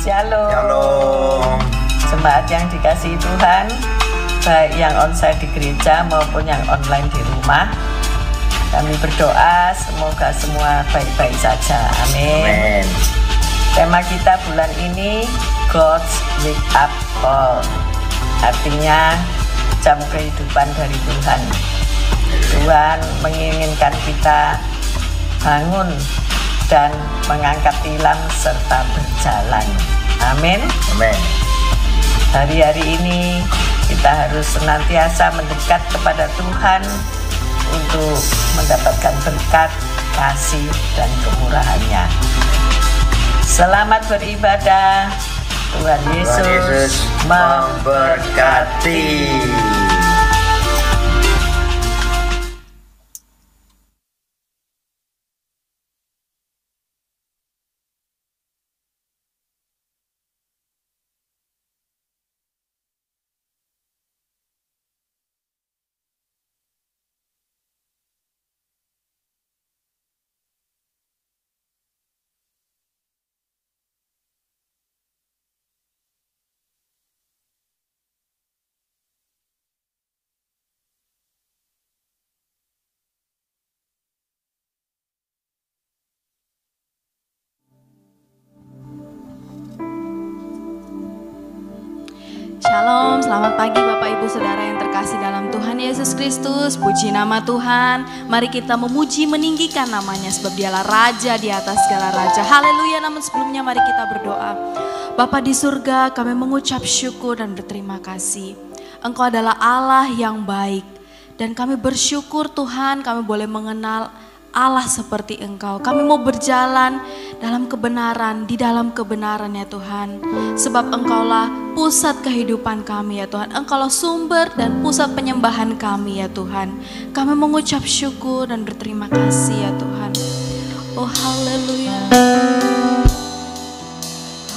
Shalom. Shalom. Jemaat yang dikasihi Tuhan, baik yang onsite di gereja maupun yang online di rumah, kami berdoa semoga semua baik-baik saja. Amin. Amin. Tema kita bulan ini God's Wake Up Call, artinya jam kehidupan dari Tuhan. Tuhan menginginkan kita bangun dan mengangkat tilam serta berjalan. Amin. Amin. Hari-hari ini kita harus senantiasa mendekat kepada Tuhan untuk mendapatkan berkat, kasih, dan kemurahan-Nya. Selamat beribadah. Tuhan Yesus memberkati. Shalom, selamat pagi Bapak Ibu Saudara yang terkasih dalam Tuhan Yesus Kristus. Puji nama Tuhan. Mari kita memuji meninggikan namanya sebab Dialah Raja di atas segala raja. Haleluya. Namun sebelumnya mari kita berdoa. Bapa di surga, kami mengucap syukur dan berterima kasih. Engkau adalah Allah yang baik dan kami bersyukur Tuhan kami boleh mengenal Allah seperti Engkau. Kami mau berjalan dalam kebenaran, di dalam kebenaran ya Tuhan. Sebab Engkaulah pusat kehidupan kami ya Tuhan. Engkaulah sumber dan pusat penyembahan kami ya Tuhan. Kami mengucap syukur dan berterima kasih ya Tuhan. Oh haleluya.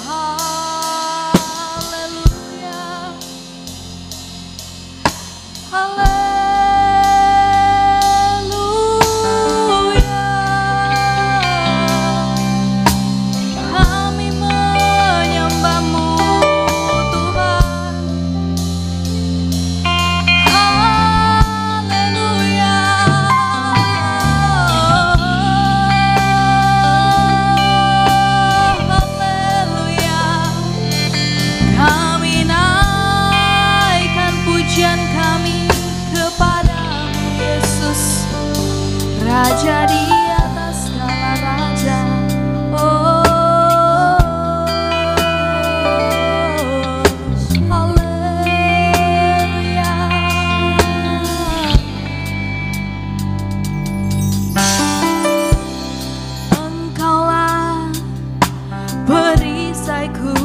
Haleluya. Haleluya. Raja di atas segala raja. Oh, haleluya. Engkaulah perisaiku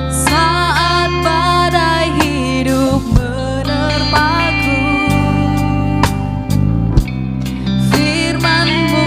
saat badai hidup menerpaku. Firman-Mu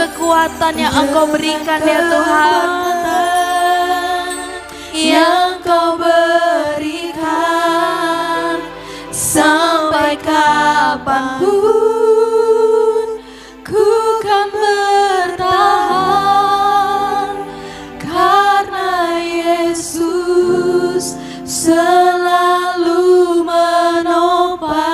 kekuatan yang Engkau berikan ya Tuhan, yang Kau berikan sampai kapanpun ku kan bertahan karena Yesus selalu menopang.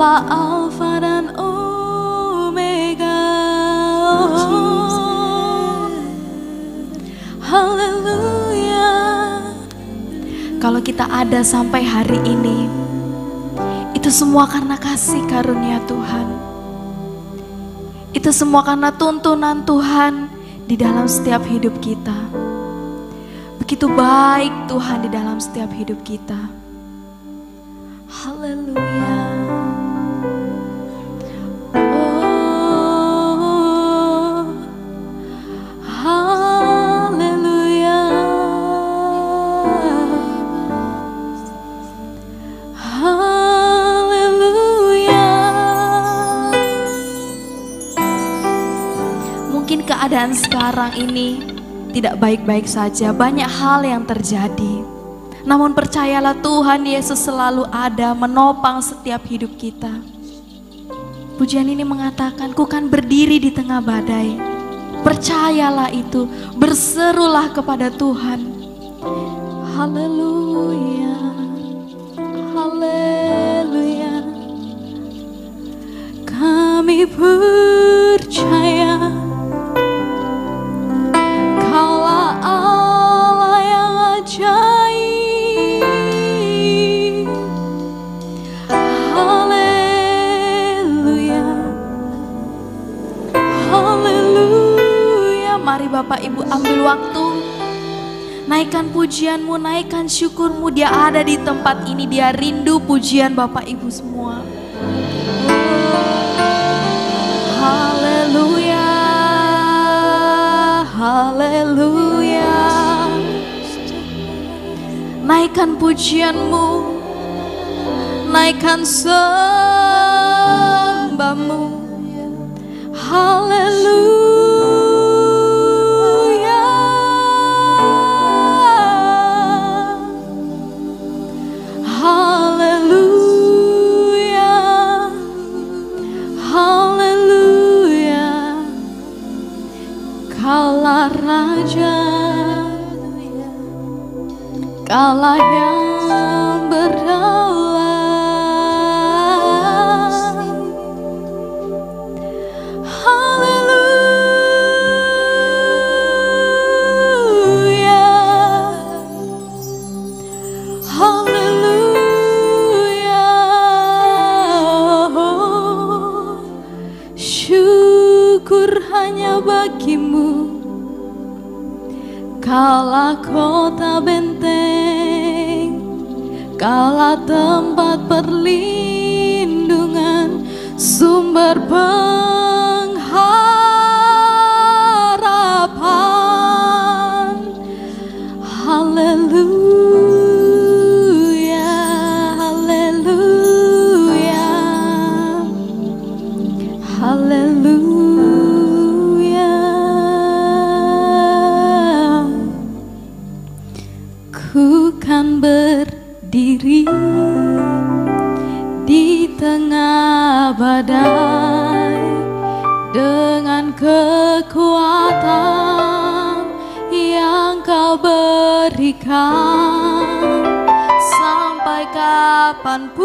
Alfa dan Omega. Haleluya. Kalau kita ada sampai hari ini, itu semua karena kasih karunia Tuhan. Itu semua karena tuntunan Tuhan di dalam setiap hidup kita. Begitu baik Tuhan di dalam setiap hidup kita. Haleluya. keadaan sekarang ini tidak baik-baik saja, banyak hal yang terjadi. Namun percayalah Tuhan Yesus selalu ada menopang setiap hidup kita. Pujian ini mengatakan, ku kan berdiri di tengah badai. Percayalah itu, berserulah kepada Tuhan. Haleluya, haleluya. Kami percaya Kaulah Allah yang ajaib. Haleluya, haleluya. Mari Bapak Ibu ambil waktu, naikkan pujianmu, naikkan syukurmu. Dia ada di tempat ini, dia rindu pujian Bapak Ibu semua. Haleluya, haleluya. Naikkan pujianmu, naikkan sembahmu. Haleluya, haleluya, haleluya. Kaulah Raja, Kaulah yang berdaulat. Haleluya, haleluya. Syukur hanya bagimu. Kaulah kota benteng, Kaulah tempat perlindungan, sumber pengharapan. Haleluya, haleluya, haleluya. Ku kan berdiri di tengah badai dengan kekuatan yang Kau berikan. Sampai kapanpun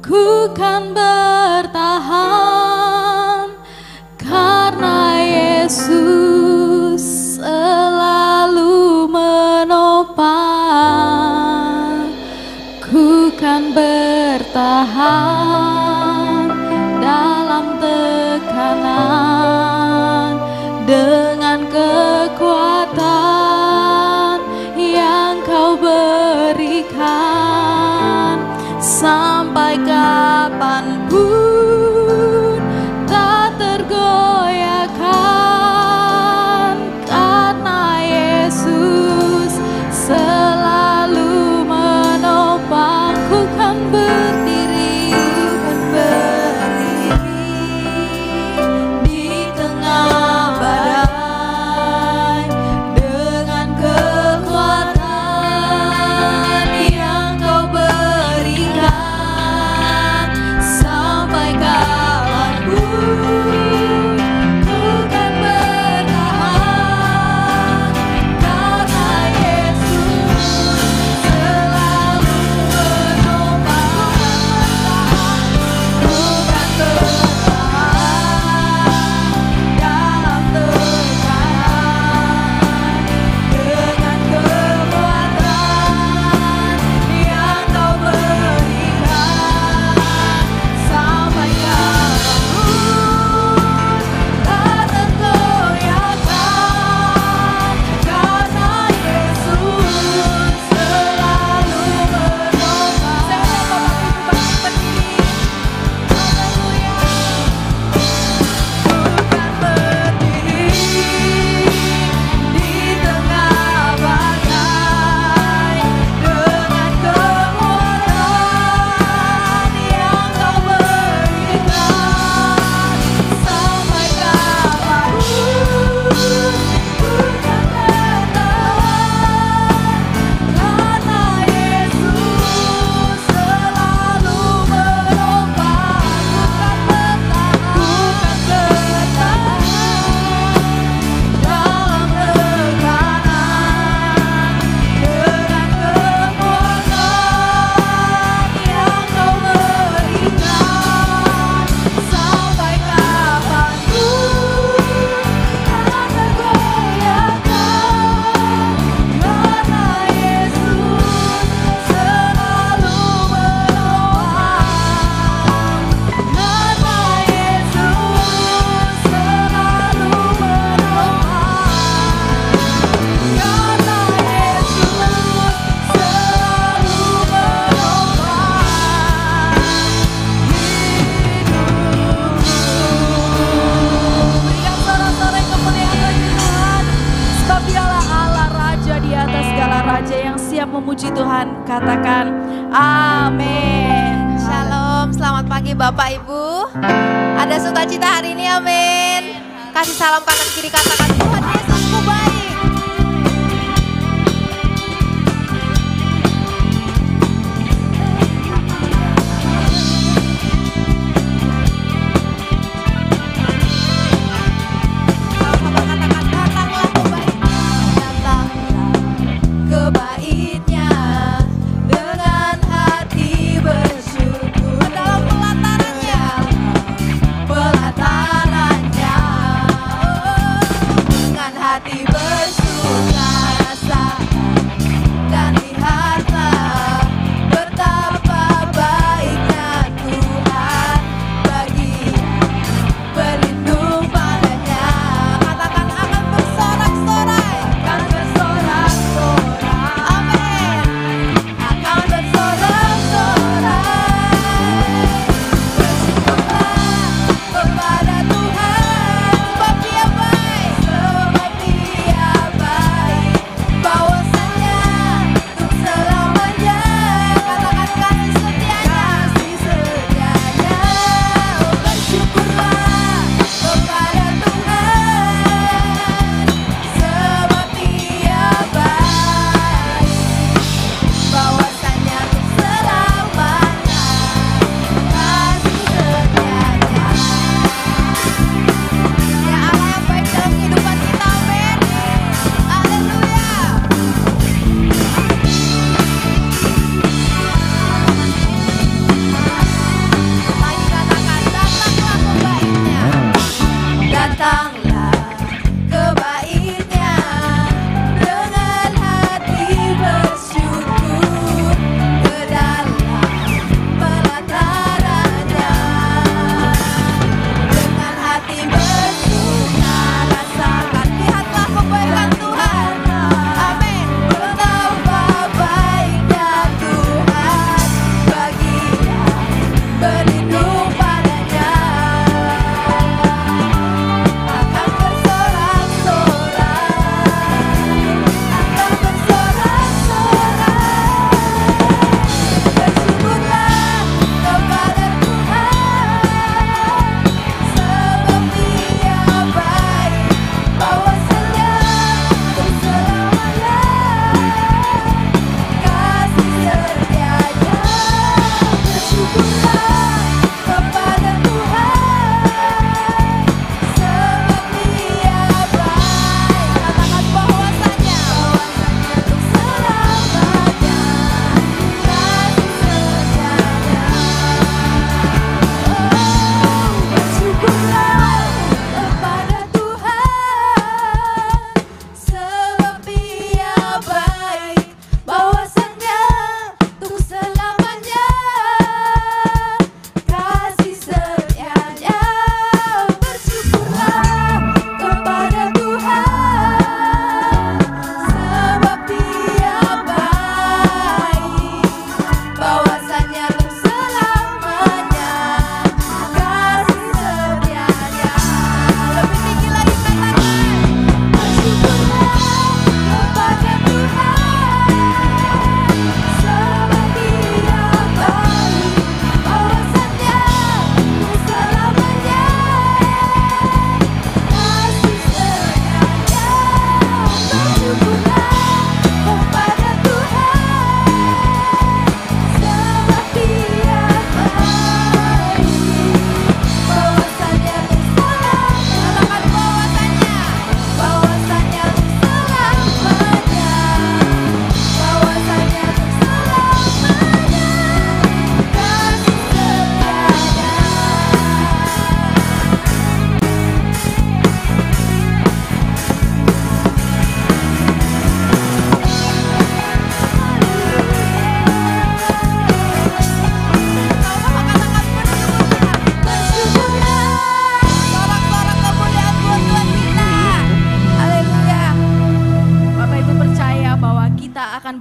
ku kan bertahan, karena Yesus selalu menopang. Ku kan bertahan dalam tekanan dengan kekuatan yang Kau berikan. Sampai kapanpun tak tergoyahkan, karena Yesus selalu menopang. Ku kan berdiri memuji Tuhan, katakan amin. Shalom, selamat pagi Bapak Ibu. Ada sukacita hari ini, amin. Kasih salam kanan kiri, katakan Tuhan Yesusku baik.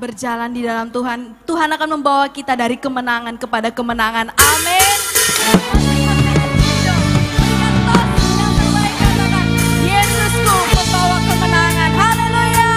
berjalan di dalam Tuhan, Tuhan akan membawa kita dari kemenangan kepada kemenangan. Amin. Yesusku membawa kemenangan. Haleluya.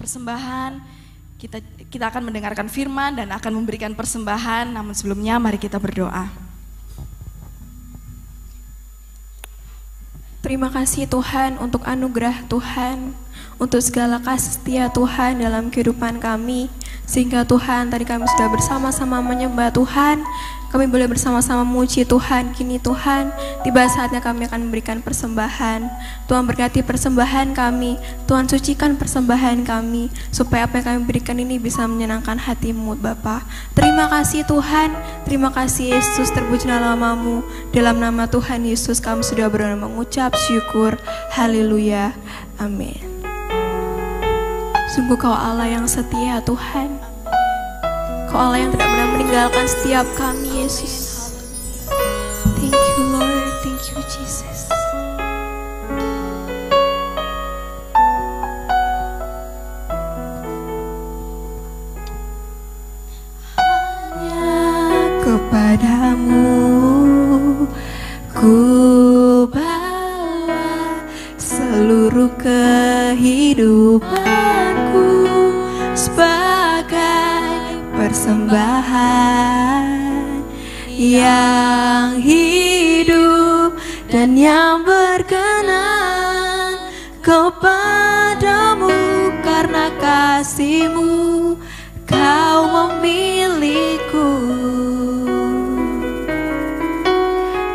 persembahan. Kita akan mendengarkan firman dan akan memberikan persembahan. Namun sebelumnya mari kita berdoa. Terima kasih Tuhan untuk anugerah Tuhan, untuk segala kasih setia Tuhan dalam kehidupan kami. Sehingga Tuhan, tadi kami sudah bersama-sama menyembah Tuhan, kami boleh bersama-sama memuji Tuhan. Kini Tuhan, tiba saatnya kami akan memberikan persembahan. Tuhan berkati persembahan kami, Tuhan sucikan persembahan kami, supaya apa yang kami berikan ini bisa menyenangkan hati-Mu Bapa. Terima kasih Tuhan, terima kasih Yesus, terpujilah namamu. Dalam nama Tuhan Yesus kami sudah berdoa mengucap syukur. Haleluya, amin. Sungguh Kau Allah yang setia Tuhan, Kau Allah yang tidak pernah meninggalkan setiap kami Yesus. Thank you Lord, thank you Jesus. Hanya kepadamu ku bawa seluruh kehidupanku sebagai persembahan yang hidup dan yang berkenan kepadamu. Karena kasih-Mu Kau memilihku.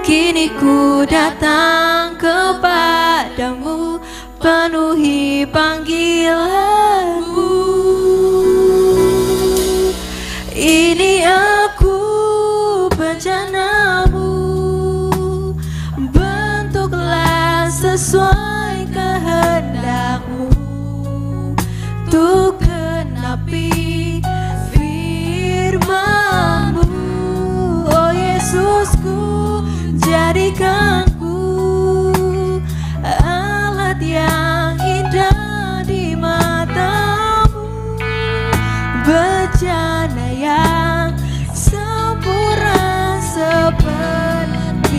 Kini ku datang kepadamu, penuhi panggilanmu. Ini aku bencanamu, bentuklah sesuai kehendak-Mu, untuk genapi firman-Mu. Oh Yesusku, jadikanku alat yang indah di mata-Mu, bejana yang sempurna seperti-Mu.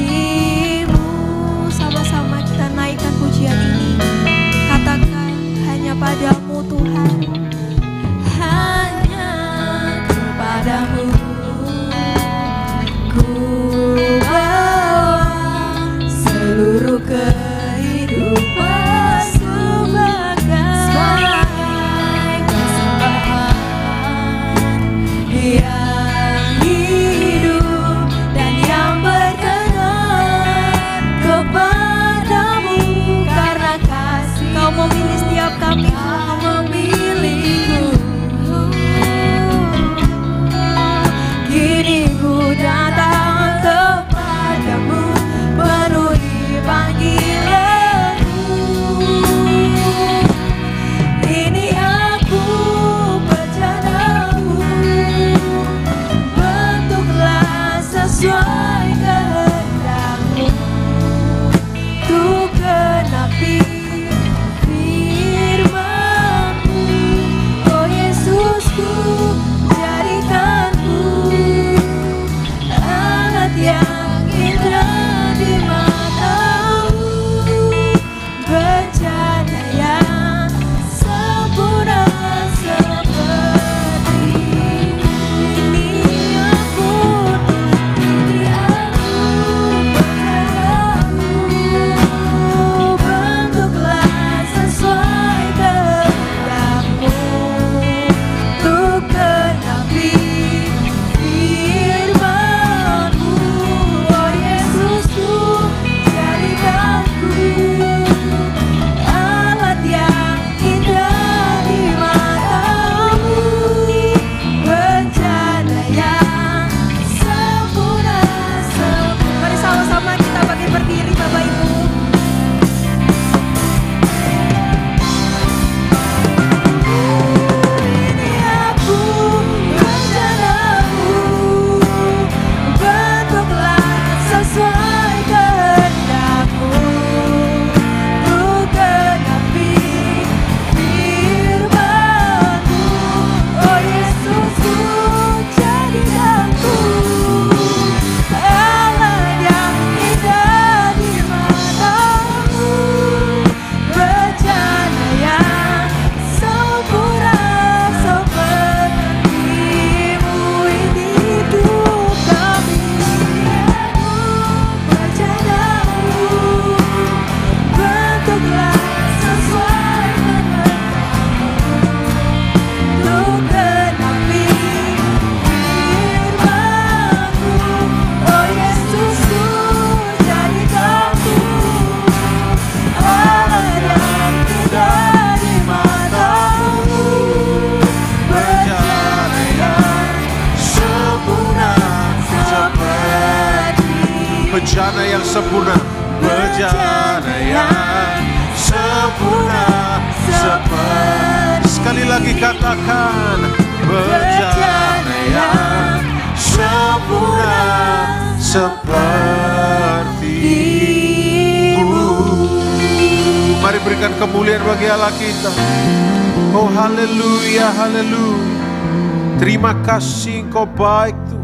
Sama-sama kita naikkan pujian Bencana yang sempurna, bencana yang sempurna seperti. Sekali lagi katakan, bencana yang sempurna seperti-Mu. Mari berikan kemuliaan bagi Allah kita. Oh haleluya, haleluya. Terima kasih Engkau baik Tuhan.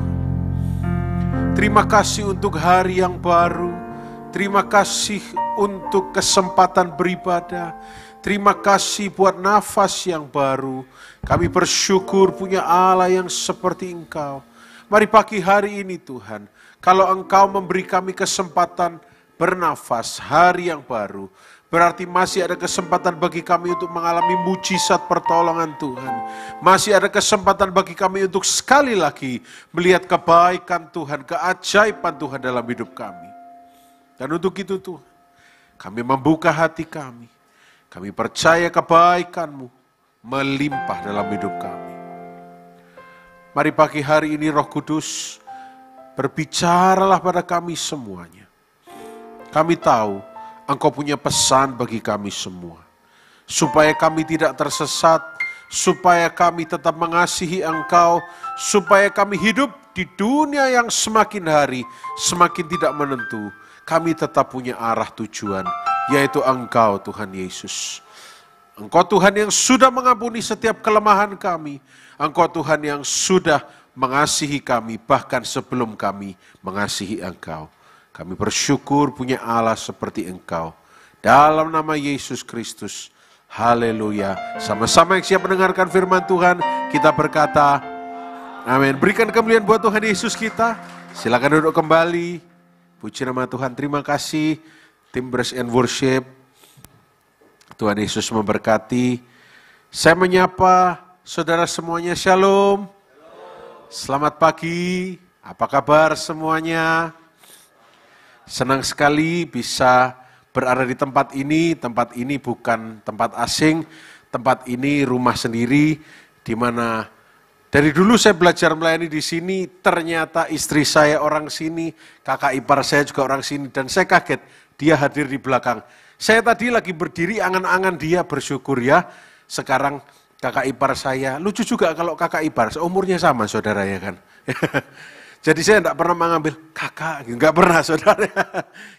Terima kasih untuk hari yang baru. Terima kasih untuk kesempatan beribadah. Terima kasih buat nafas yang baru. Kami bersyukur punya Allah yang seperti Engkau. Mari pagi hari ini Tuhan, kalau Engkau memberi kami kesempatan bernafas hari yang baru, berarti masih ada kesempatan bagi kami untuk mengalami mujizat pertolongan Tuhan. Masih ada kesempatan bagi kami untuk sekali lagi melihat kebaikan Tuhan, keajaiban Tuhan dalam hidup kami. Dan untuk itu Tuhan, kami membuka hati kami. Kami percaya kebaikan-Mu melimpah dalam hidup kami. Mari pagi hari ini Roh Kudus, berbicaralah pada kami semuanya. Kami tahu Engkau punya pesan bagi kami semua, supaya kami tidak tersesat, supaya kami tetap mengasihi Engkau, supaya kami hidup di dunia yang semakin hari semakin tidak menentu. Kami tetap punya arah tujuan, yaitu Engkau Tuhan Yesus. Engkau Tuhan yang sudah mengampuni setiap kelemahan kami. Engkau Tuhan yang sudah mengasihi kami bahkan sebelum kami mengasihi Engkau. Kami bersyukur punya Allah seperti Engkau. Dalam nama Yesus Kristus. Haleluya. Sama-sama yang siap mendengarkan firman Tuhan, kita berkata, amin. Berikan kemuliaan buat Tuhan Yesus kita. Silakan duduk kembali. Puji nama Tuhan. Terima kasih tim Praise and Worship. Tuhan Yesus memberkati. Saya menyapa saudara semuanya. Shalom. Selamat pagi. Apa kabar semuanya? Senang sekali bisa berada di tempat ini. Tempat ini bukan tempat asing. Tempat ini rumah sendiri, di mana dari dulu saya belajar melayani di sini. Ternyata istri saya orang sini, kakak ipar saya juga orang sini, dan saya kaget dia hadir di belakang. Saya tadi lagi berdiri angan-angan dia, bersyukur ya. Sekarang kakak ipar saya, lucu juga kalau kakak ipar, umurnya sama saudara ya kan. Jadi saya tidak pernah mengambil kakak, enggak pernah saudara.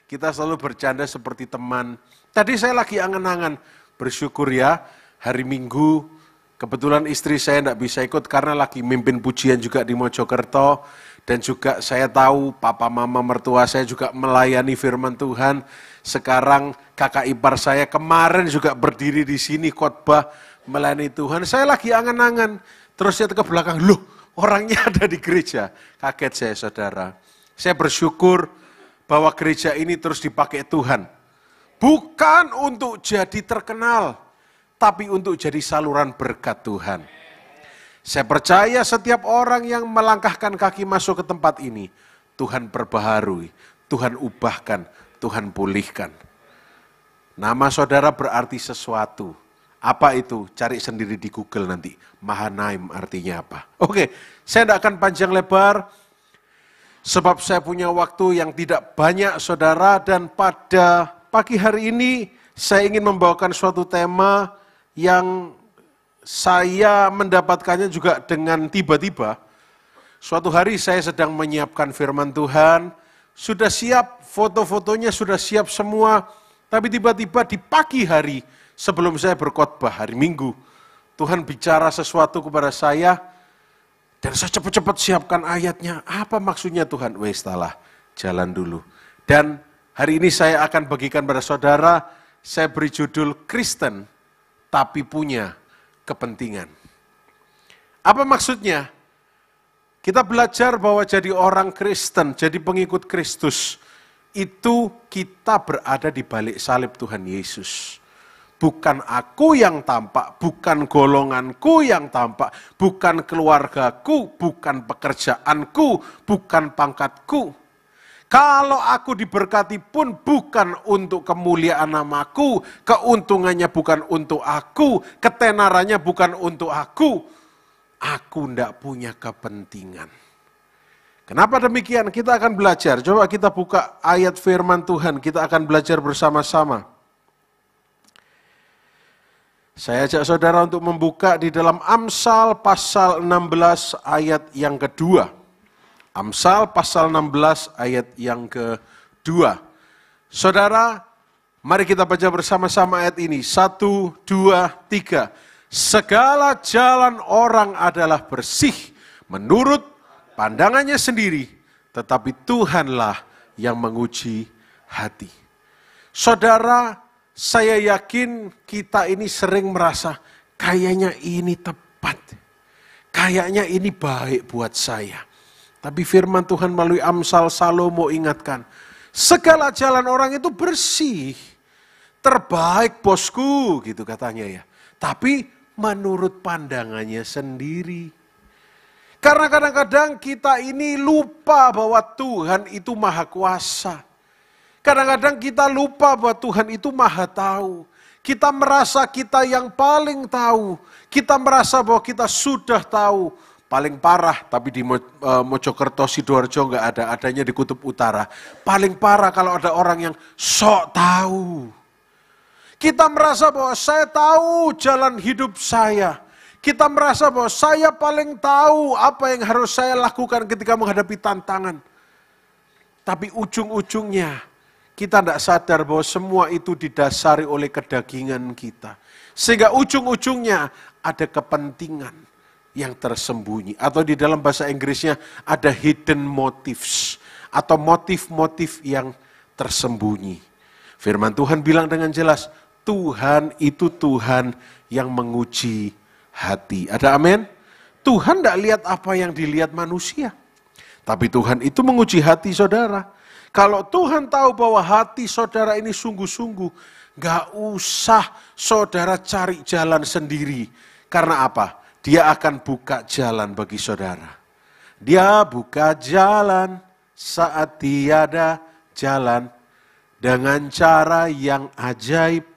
Kita selalu bercanda seperti teman. Tadi saya lagi angan-angan, bersyukur ya, hari Minggu, kebetulan istri saya tidak bisa ikut karena lagi mimpin pujian juga di Mojokerto. Dan juga saya tahu papa mama mertua saya juga melayani firman Tuhan. Sekarang kakak ipar saya kemarin juga berdiri di sini khotbah melayani Tuhan. Saya lagi angan-angan, terus lihat ke belakang, loh, orangnya ada di gereja. Kaget saya saudara. Saya bersyukur bahwa gereja ini terus dipakai Tuhan. Bukan untuk jadi terkenal, tapi untuk jadi saluran berkat Tuhan. Saya percaya setiap orang yang melangkahkan kaki masuk ke tempat ini, Tuhan perbaharui, Tuhan ubahkan, Tuhan pulihkan. Nama saudara berarti sesuatu. Apa itu? Cari sendiri di Google nanti. Mahanaim artinya apa? Oke, saya tidak akan panjang lebar. Sebab saya punya waktu yang tidak banyak saudara. Dan pada pagi hari ini saya ingin membawakan suatu tema yang saya mendapatkannya juga dengan tiba-tiba. Suatu hari saya sedang menyiapkan firman Tuhan. Sudah siap, foto-fotonya sudah siap semua. Tapi tiba-tiba di pagi hari sebelum saya berkhotbah hari Minggu, Tuhan bicara sesuatu kepada saya, dan saya cepat-cepat siapkan ayatnya. Apa maksudnya Tuhan? Wes salah, jalan dulu. Dan hari ini saya akan bagikan pada saudara, saya beri judul Kristen, tapi punya kepentingan. Apa maksudnya? Kita belajar bahwa jadi orang Kristen, jadi pengikut Kristus, itu kita berada di balik salib Tuhan Yesus. Bukan aku yang tampak, bukan golonganku yang tampak, bukan keluargaku, bukan pekerjaanku, bukan pangkatku. Kalau aku diberkati pun bukan untuk kemuliaan namaku, keuntungannya bukan untuk aku, ketenarannya bukan untuk aku. Aku tidak punya kepentingan. Kenapa demikian? Kita akan belajar. Coba kita buka ayat firman Tuhan. Kita akan belajar bersama-sama. Saya ajak saudara untuk membuka di dalam Amsal pasal 16 ayat yang kedua. Amsal pasal 16 ayat yang kedua. Saudara, mari kita baca bersama-sama ayat ini. 1, 2, 3. Segala jalan orang adalah bersih menurut pandangannya sendiri, tetapi Tuhanlah yang menguji hati. Saudara, saya yakin kita ini sering merasa kayaknya ini tepat. Kayaknya ini baik buat saya. Tapi firman Tuhan melalui Amsal Salomo ingatkan, segala jalan orang itu bersih. Terbaik bosku, gitu katanya ya. Tapi menurut pandangannya sendiri. Karena kadang-kadang kita ini lupa bahwa Tuhan itu maha kuasa. Kadang-kadang kita lupa bahwa Tuhan itu maha tahu. Kita merasa kita yang paling tahu. Kita merasa bahwa kita sudah tahu. Paling parah, tapi di Mojokerto, Sidoarjo enggak ada, adanya di Kutub Utara. Paling parah kalau ada orang yang sok tahu. Kita merasa bahwa saya tahu jalan hidup saya. Kita merasa bahwa saya paling tahu apa yang harus saya lakukan ketika menghadapi tantangan. Tapi ujung-ujungnya kita tidak sadar bahwa semua itu didasari oleh kedagingan kita. Sehingga ujung-ujungnya ada kepentingan yang tersembunyi. Atau di dalam bahasa Inggrisnya ada hidden motives. Atau motif-motif yang tersembunyi. Firman Tuhan bilang dengan jelas, Tuhan itu Tuhan yang menguji hati. Ada amin? Tuhan tidak lihat apa yang dilihat manusia. Tapi Tuhan itu menguji hati saudara. Kalau Tuhan tahu bahwa hati saudara ini sungguh-sungguh, gak usah saudara cari jalan sendiri. Karena apa? Dia akan buka jalan bagi saudara. Dia buka jalan saat tiada jalan. Dengan cara yang ajaib.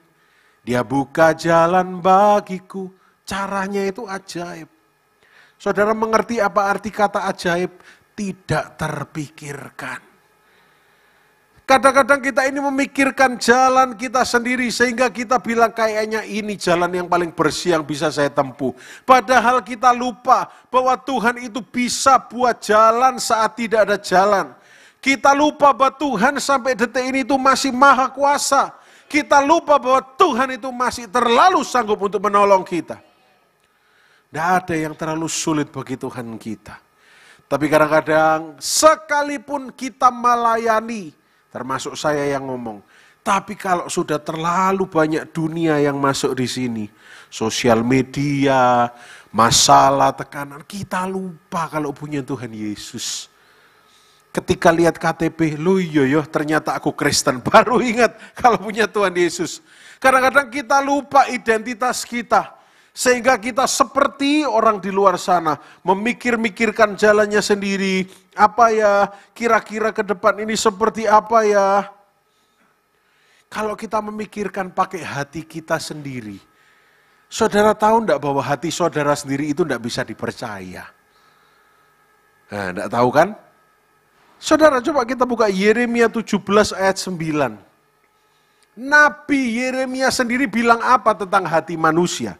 Dia buka jalan bagiku. Caranya itu ajaib. Saudara mengerti apa arti kata ajaib? Tidak terpikirkan. Kadang-kadang kita ini memikirkan jalan kita sendiri sehingga kita bilang kayaknya ini jalan yang paling bersih yang bisa saya tempuh. Padahal kita lupa bahwa Tuhan itu bisa buat jalan saat tidak ada jalan. Kita lupa bahwa Tuhan sampai detik ini itu masih maha kuasa. Kita lupa bahwa Tuhan itu masih terlalu sanggup untuk menolong kita. Tidak ada yang terlalu sulit bagi Tuhan kita. Tapi kadang-kadang sekalipun kita melayani, termasuk saya yang ngomong. Tapi kalau sudah terlalu banyak dunia yang masuk di sini, sosial media, masalah, tekanan, kita lupa kalau punya Tuhan Yesus. Ketika lihat KTP, loh iya ternyata aku Kristen, baru ingat kalau punya Tuhan Yesus. Kadang-kadang kita lupa identitas kita. Sehingga kita seperti orang di luar sana, memikir-mikirkan jalannya sendiri. Apa ya, kira-kira ke depan ini seperti apa ya. Kalau kita memikirkan pakai hati kita sendiri, saudara tahu enggak bahwa hati saudara sendiri itu enggak bisa dipercaya? Nah, enggak tahu kan? Saudara coba kita buka Yeremia 17 ayat 9. Nabi Yeremia sendiri bilang apa tentang hati manusia?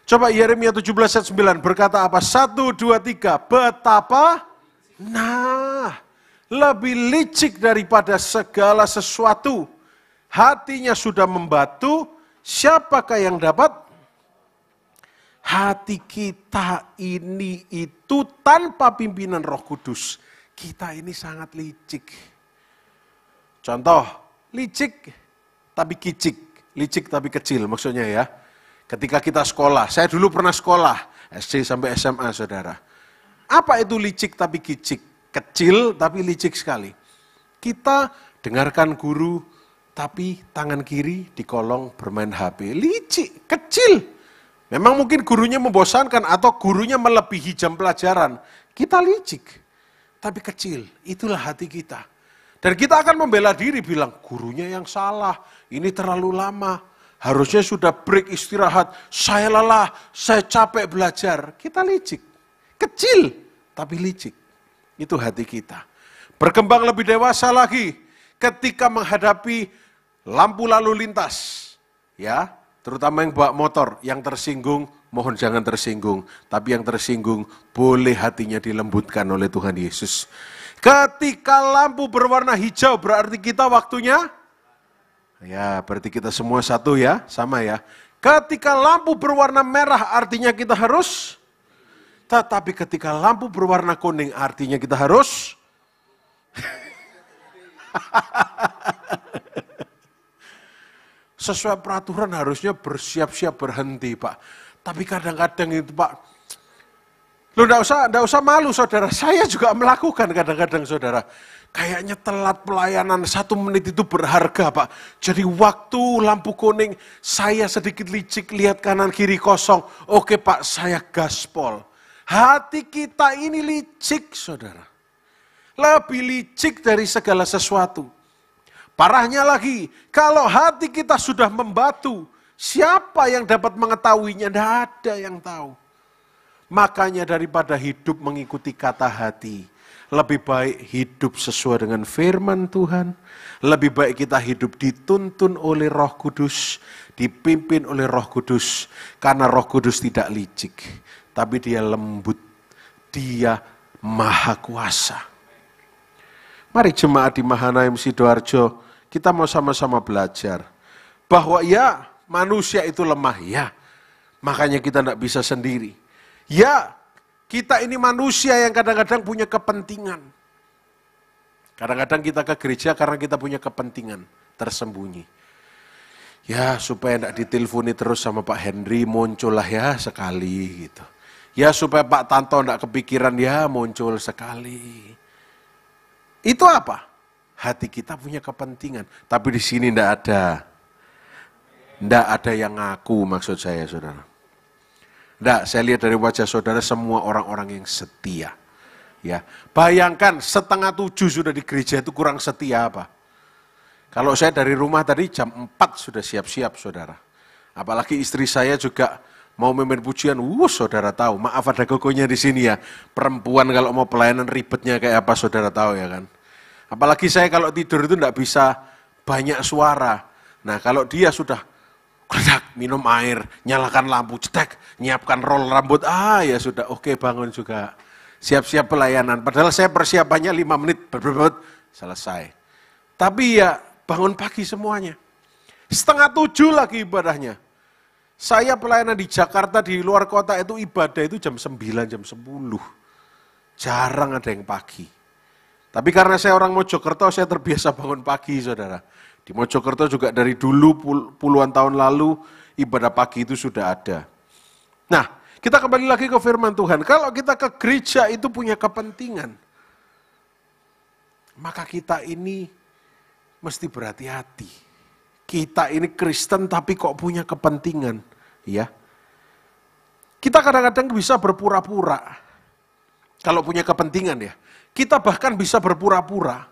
Coba Yeremia 17 ayat 9 berkata apa? 1, 2, 3. Betapa? Nah, lebih licik daripada segala sesuatu. Hatinya sudah membatu. Siapakah yang dapat? Hati kita ini itu tanpa pimpinan Roh Kudus. Kita ini sangat licik. Contoh, licik tapi kicik. Licik tapi kecil maksudnya ya. Ketika kita sekolah, saya dulu pernah sekolah, SD sampai SMA saudara. Apa itu licik tapi kicik? Kecil tapi licik sekali. Kita dengarkan guru, tapi tangan kiri di kolong bermain HP. Licik, kecil. Memang mungkin gurunya membosankan atau gurunya melebihi jam pelajaran. Kita licik, tapi kecil. Itulah hati kita. Dan kita akan membela diri bilang, gurunya yang salah, ini terlalu lama. Harusnya sudah break istirahat, saya lelah, saya capek belajar. Kita licik, kecil tapi licik. Itu hati kita. Berkembang lebih dewasa lagi ketika menghadapi lampu lalu lintas. Ya, terutama yang bawa motor, yang tersinggung, mohon jangan tersinggung. Tapi yang tersinggung, boleh hatinya dilembutkan oleh Tuhan Yesus. Ketika lampu berwarna hijau, berarti kita waktunya, ya berarti kita semua satu ya, sama ya. Ketika lampu berwarna merah, artinya kita harus, tetapi ketika lampu berwarna kuning, artinya kita harus, sesuai peraturan harusnya bersiap-siap berhenti, Pak. Tapi kadang-kadang itu, Pak, lo enggak usah malu, saudara. Saya juga melakukan kadang-kadang, saudara. Kayaknya telat pelayanan 1 menit itu berharga, Pak. Jadi waktu lampu kuning, saya sedikit licik, lihat kanan kiri kosong. Oke, Pak, saya gaspol. Hati kita ini licik, saudara. Lebih licik dari segala sesuatu. Parahnya lagi, kalau hati kita sudah membatu, siapa yang dapat mengetahuinya? Tidak ada yang tahu. Makanya daripada hidup mengikuti kata hati, lebih baik hidup sesuai dengan firman Tuhan. Lebih baik kita hidup dituntun oleh Roh Kudus, dipimpin oleh Roh Kudus. Karena Roh Kudus tidak licik, tapi dia lembut, dia maha kuasa. Mari jemaat di Mahanaim Sidoarjo, kita mau sama-sama belajar bahwa ya manusia itu lemah, ya. Makanya kita tidak bisa sendiri. Ya, kita ini manusia yang kadang-kadang punya kepentingan. Kadang-kadang kita ke gereja karena kita punya kepentingan tersembunyi. Ya, supaya tidak diteleponi terus sama Pak Henry, muncullah ya sekali gitu. Ya, supaya Pak Tanto tidak kepikiran, ya muncul sekali. Itu apa? Hati kita punya kepentingan, tapi di sini tidak ada. Tidak ada yang ngaku, maksud saya, saudara. Tidak, saya lihat dari wajah saudara semua orang-orang yang setia. Ya, bayangkan 6:30 sudah di gereja itu kurang setia apa? Kalau saya dari rumah tadi jam 4 sudah siap-siap, saudara. Apalagi istri saya juga mau memimpin pujian, saudara tahu. Maaf ada gogonya di sini ya. Perempuan kalau mau pelayanan ribetnya kayak apa, saudara tahu ya kan? Apalagi saya kalau tidur itu tidak bisa banyak suara. Nah kalau dia sudah minum air, nyalakan lampu, cetek, nyiapkan roll rambut, ya sudah oke, bangun juga. Siap-siap pelayanan. Padahal saya persiapannya 5 menit, selesai. Tapi ya bangun pagi semuanya. 6:30 lagi ibadahnya. Saya pelayanan di Jakarta, di luar kota itu ibadah itu jam 9, jam 10. Jarang ada yang pagi. Tapi karena saya orang Mojokerto, saya terbiasa bangun pagi, saudara. Di Mojokerto juga dari dulu puluhan tahun lalu, ibadah pagi itu sudah ada. Nah, kita kembali lagi ke firman Tuhan. Kalau kita ke gereja itu punya kepentingan, maka kita ini mesti berhati-hati. Kita ini Kristen tapi kok punya kepentingan, ya. Kita kadang-kadang bisa berpura-pura kalau punya kepentingan ya. Kita bahkan bisa berpura-pura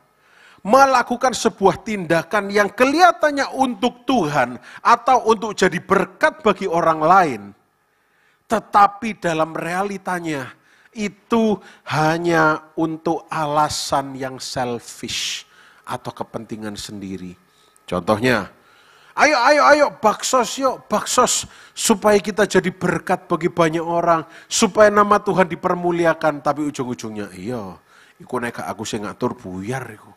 melakukan sebuah tindakan yang kelihatannya untuk Tuhan atau untuk jadi berkat bagi orang lain. Tetapi dalam realitanya itu hanya untuk alasan yang selfish atau kepentingan sendiri. Contohnya, ayo baksos yuk, baksos supaya kita jadi berkat bagi banyak orang, supaya nama Tuhan dipermuliakan, tapi ujung-ujungnya iku nek aku sing ngatur buyar iku.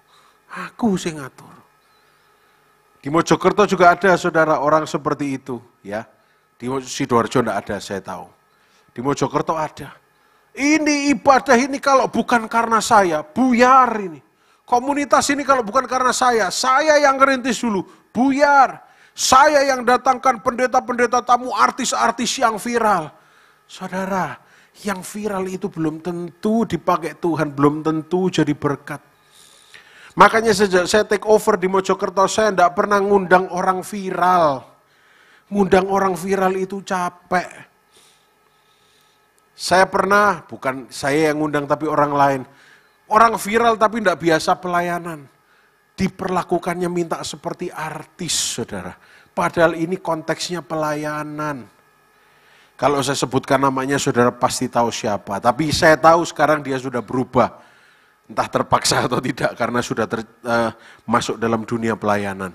Aku sing ngatur. Di Mojokerto juga ada saudara orang seperti itu, ya. Di Sidoarjo enggak ada, saya tahu. Di Mojokerto ada. Ini ibadah ini kalau bukan karena saya, buyar ini. Komunitas ini kalau bukan karena saya yang ngerintis dulu, buyar. Saya yang datangkan pendeta-pendeta tamu, artis-artis yang viral. Saudara, yang viral itu belum tentu dipakai Tuhan, belum tentu jadi berkat. Makanya sejak saya take over di Mojokerto, saya tidak pernah ngundang orang viral. Ngundang orang viral itu capek. Saya pernah, bukan saya yang ngundang tapi orang lain. Orang viral tapi tidak biasa pelayanan. Diperlakukannya minta seperti artis, saudara. Padahal ini konteksnya pelayanan. Kalau saya sebutkan namanya, saudara pasti tahu siapa. Tapi saya tahu sekarang dia sudah berubah. Entah terpaksa atau tidak karena sudah masuk dalam dunia pelayanan.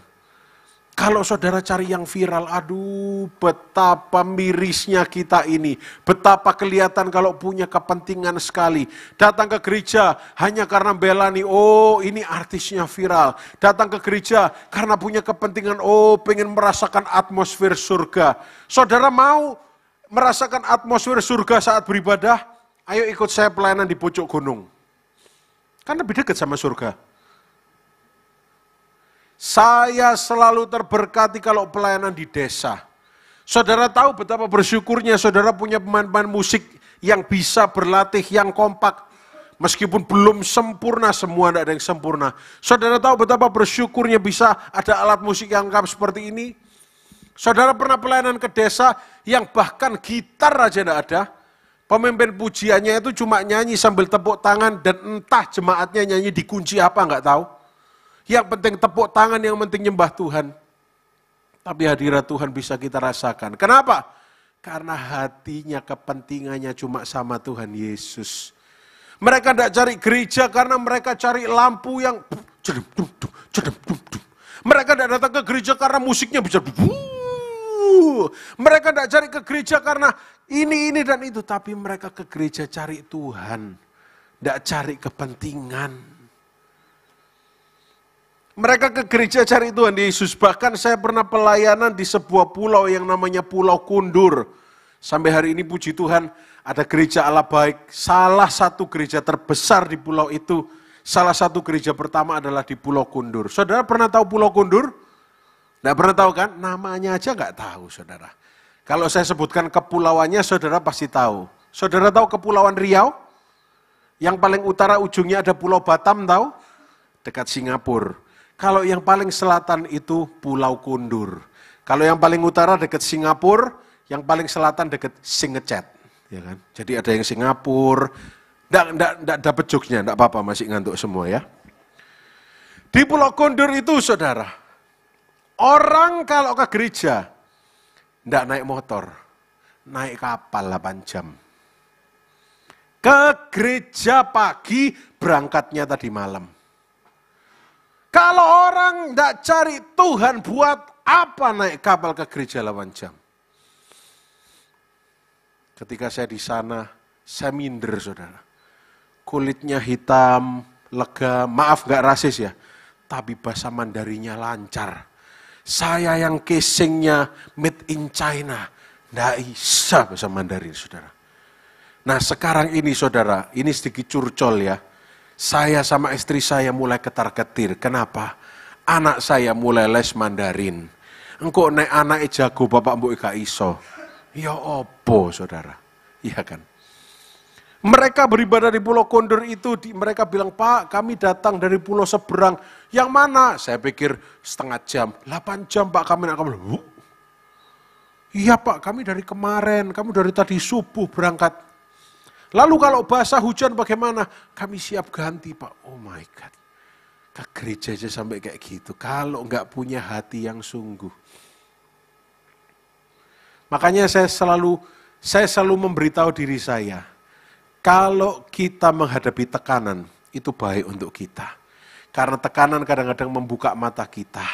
Kalau saudara cari yang viral, aduh betapa mirisnya kita ini. Betapa kelihatan kalau punya kepentingan sekali. Datang ke gereja hanya karena bela nih, oh ini artisnya viral. Datang ke gereja karena punya kepentingan, oh pengen merasakan atmosfer surga. Saudara mau merasakan atmosfer surga saat beribadah? Ayo ikut saya pelayanan di pojok gunung. Kan lebih dekat sama surga. Saya selalu terberkati kalau pelayanan di desa. Saudara tahu betapa bersyukurnya saudara punya pemain-pemain musik yang bisa berlatih, yang kompak. Meskipun belum sempurna, semua tidak ada yang sempurna. Saudara tahu betapa bersyukurnya bisa ada alat musik yang lengkap seperti ini. Saudara pernah pelayanan ke desa yang bahkan gitar aja tidak ada. Pemimpin pujiannya itu cuma nyanyi sambil tepuk tangan dan entah jemaatnya nyanyi dikunci apa nggak tahu. Yang penting tepuk tangan, yang penting nyembah Tuhan. Tapi hadirat Tuhan bisa kita rasakan. Kenapa? Karena hatinya, kepentingannya cuma sama Tuhan Yesus. Mereka tidak cari gereja karena mereka cari lampu yang mereka tidak datang ke gereja karena musiknya bisa mereka tidak cari ke gereja karena ini dan itu. Tapi mereka ke gereja cari Tuhan. Tidak cari kepentingan. Mereka ke gereja cari Tuhan Yesus. Bahkan saya pernah pelayanan di sebuah pulau yang namanya Pulau Kundur. Sampai hari ini puji Tuhan ada gereja Allah Baik. Salah satu gereja terbesar di pulau itu. Salah satu gereja pertama adalah di Pulau Kundur. Saudara pernah tahu Pulau Kundur? Tidak pernah tahu kan? Namanya aja nggak tahu saudara. Kalau saya sebutkan kepulauannya saudara pasti tahu. Saudara tahu Kepulauan Riau? Yang paling utara ujungnya ada Pulau Batam tahu? Dekat Singapura. Kalau yang paling selatan itu Pulau Kundur. Kalau yang paling utara dekat Singapura, yang paling selatan dekat Singecet. Ya kan? Jadi ada yang Singapura. Nggak dapat jokesnya, nggak apa-apa masih ngantuk semua ya. Di Pulau Kundur itu saudara, orang kalau ke gereja, nggak naik motor, naik kapal 8 jam. Ke gereja pagi, berangkatnya tadi malam. Kalau orang nggak cari Tuhan, buat apa naik kapal ke gereja 8 jam? Ketika saya di sana, saya minder saudara. Kulitnya hitam, lega, maaf nggak rasis ya, tapi bahasa Mandarinya lancar. Saya yang casingnya made in China, nggak bisa bahasa Mandarin saudara. Nah sekarang ini saudara, ini sedikit curcol ya. Saya sama istri saya mulai ketar-ketir. Kenapa? Anak saya mulai les Mandarin. Engkau nek anak jago bapak mbok gak iso. Ya opo saudara? Iya kan? Mereka beribadah di Pulau Kundur itu, mereka bilang, Pak kami datang dari pulau seberang. Yang mana? Saya pikir setengah jam. 8 jam Pak kami nak kemana? Iya Pak kami dari kemarin, kami dari tadi subuh berangkat. Lalu kalau basah hujan bagaimana? Kami siap ganti Pak. Oh my God. Ke gereja aja sampai kayak gitu. Kalau enggak punya hati yang sungguh. Makanya saya selalu memberitahu diri saya. Kalau kita menghadapi tekanan, itu baik untuk kita. Karena tekanan kadang-kadang membuka mata kita.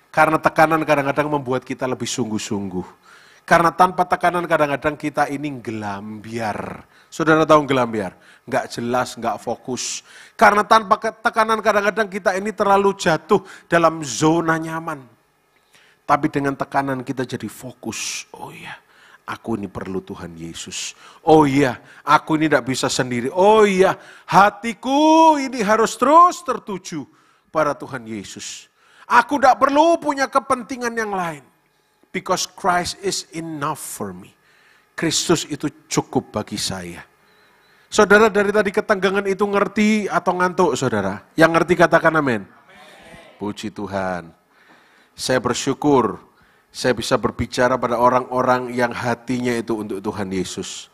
Karena tekanan kadang-kadang membuat kita lebih sungguh-sungguh. Karena tanpa tekanan kadang-kadang kita ini gelambiar. Saudara tahu gelambiar? Nggak jelas, nggak fokus. Karena tanpa tekanan kadang-kadang kita ini terlalu jatuh dalam zona nyaman. Tapi dengan tekanan kita jadi fokus. Oh iya, aku ini perlu Tuhan Yesus. Oh iya, aku ini tidak bisa sendiri. Oh iya, hatiku ini harus terus tertuju pada Tuhan Yesus. Aku tidak perlu punya kepentingan yang lain. Because Christ is enough for me. Kristus itu cukup bagi saya. Saudara dari tadi ketenggangan itu ngerti atau ngantuk saudara? Yang ngerti katakan amin. Puji Tuhan. Saya bersyukur saya bisa berbicara pada orang-orang yang hatinya itu untuk Tuhan Yesus.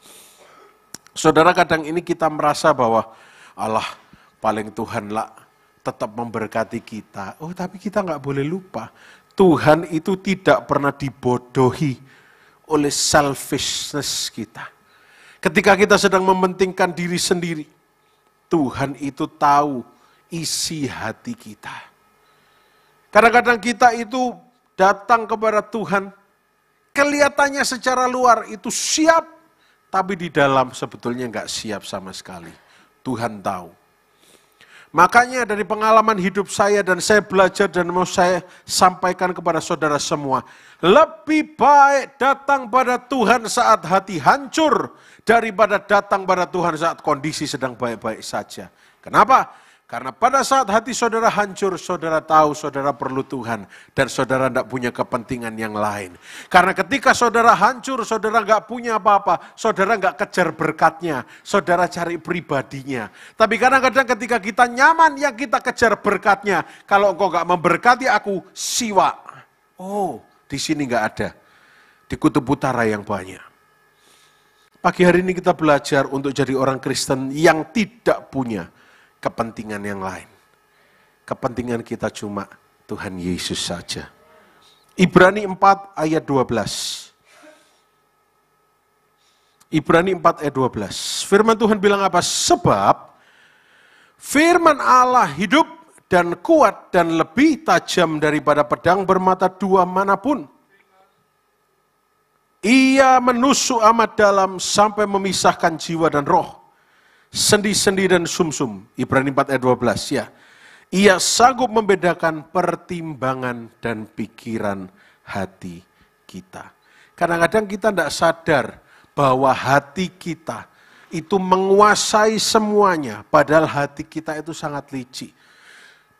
Saudara kadang ini kita merasa bahwa Allah paling Tuhanlah tetap memberkati kita. Oh tapi kita nggak boleh lupa. Tuhan itu tidak pernah dibodohi oleh selfishness kita. Ketika kita sedang mementingkan diri sendiri, Tuhan itu tahu isi hati kita. Kadang-kadang kita itu datang kepada Tuhan, kelihatannya secara luar itu siap, tapi di dalam sebetulnya enggak siap sama sekali. Tuhan tahu. Makanya dari pengalaman hidup saya dan saya belajar dan mau saya sampaikan kepada saudara semua. Lebih baik datang pada Tuhan saat hati hancur daripada datang pada Tuhan saat kondisi sedang baik-baik saja. Kenapa? Karena pada saat hati saudara hancur, saudara tahu saudara perlu Tuhan. Dan saudara tidak punya kepentingan yang lain. Karena ketika saudara hancur, saudara nggak punya apa-apa. Saudara nggak kejar berkatnya. Saudara cari pribadinya. Tapi kadang-kadang ketika kita nyaman, yang kita kejar berkatnya. Kalau engkau nggak memberkati aku, siwa. Oh, di sini nggak ada. Di kutub utara yang banyak. Pagi hari ini kita belajar untuk jadi orang Kristen yang tidak punya kepentingan yang lain. Kepentingan kita cuma Tuhan Yesus saja. Ibrani 4 ayat 12. Ibrani 4 ayat 12. Firman Tuhan bilang apa? Sebab firman Allah hidup dan kuat dan lebih tajam daripada pedang bermata dua manapun. Ia menusuk amat dalam sampai memisahkan jiwa dan roh, sendi-sendi dan sumsum. Ibrani 4 ayat 12 ya. Ia sanggup membedakan pertimbangan dan pikiran hati kita. Kadang-kadang kita tidak sadar bahwa hati kita itu menguasai semuanya. Padahal hati kita itu sangat licik.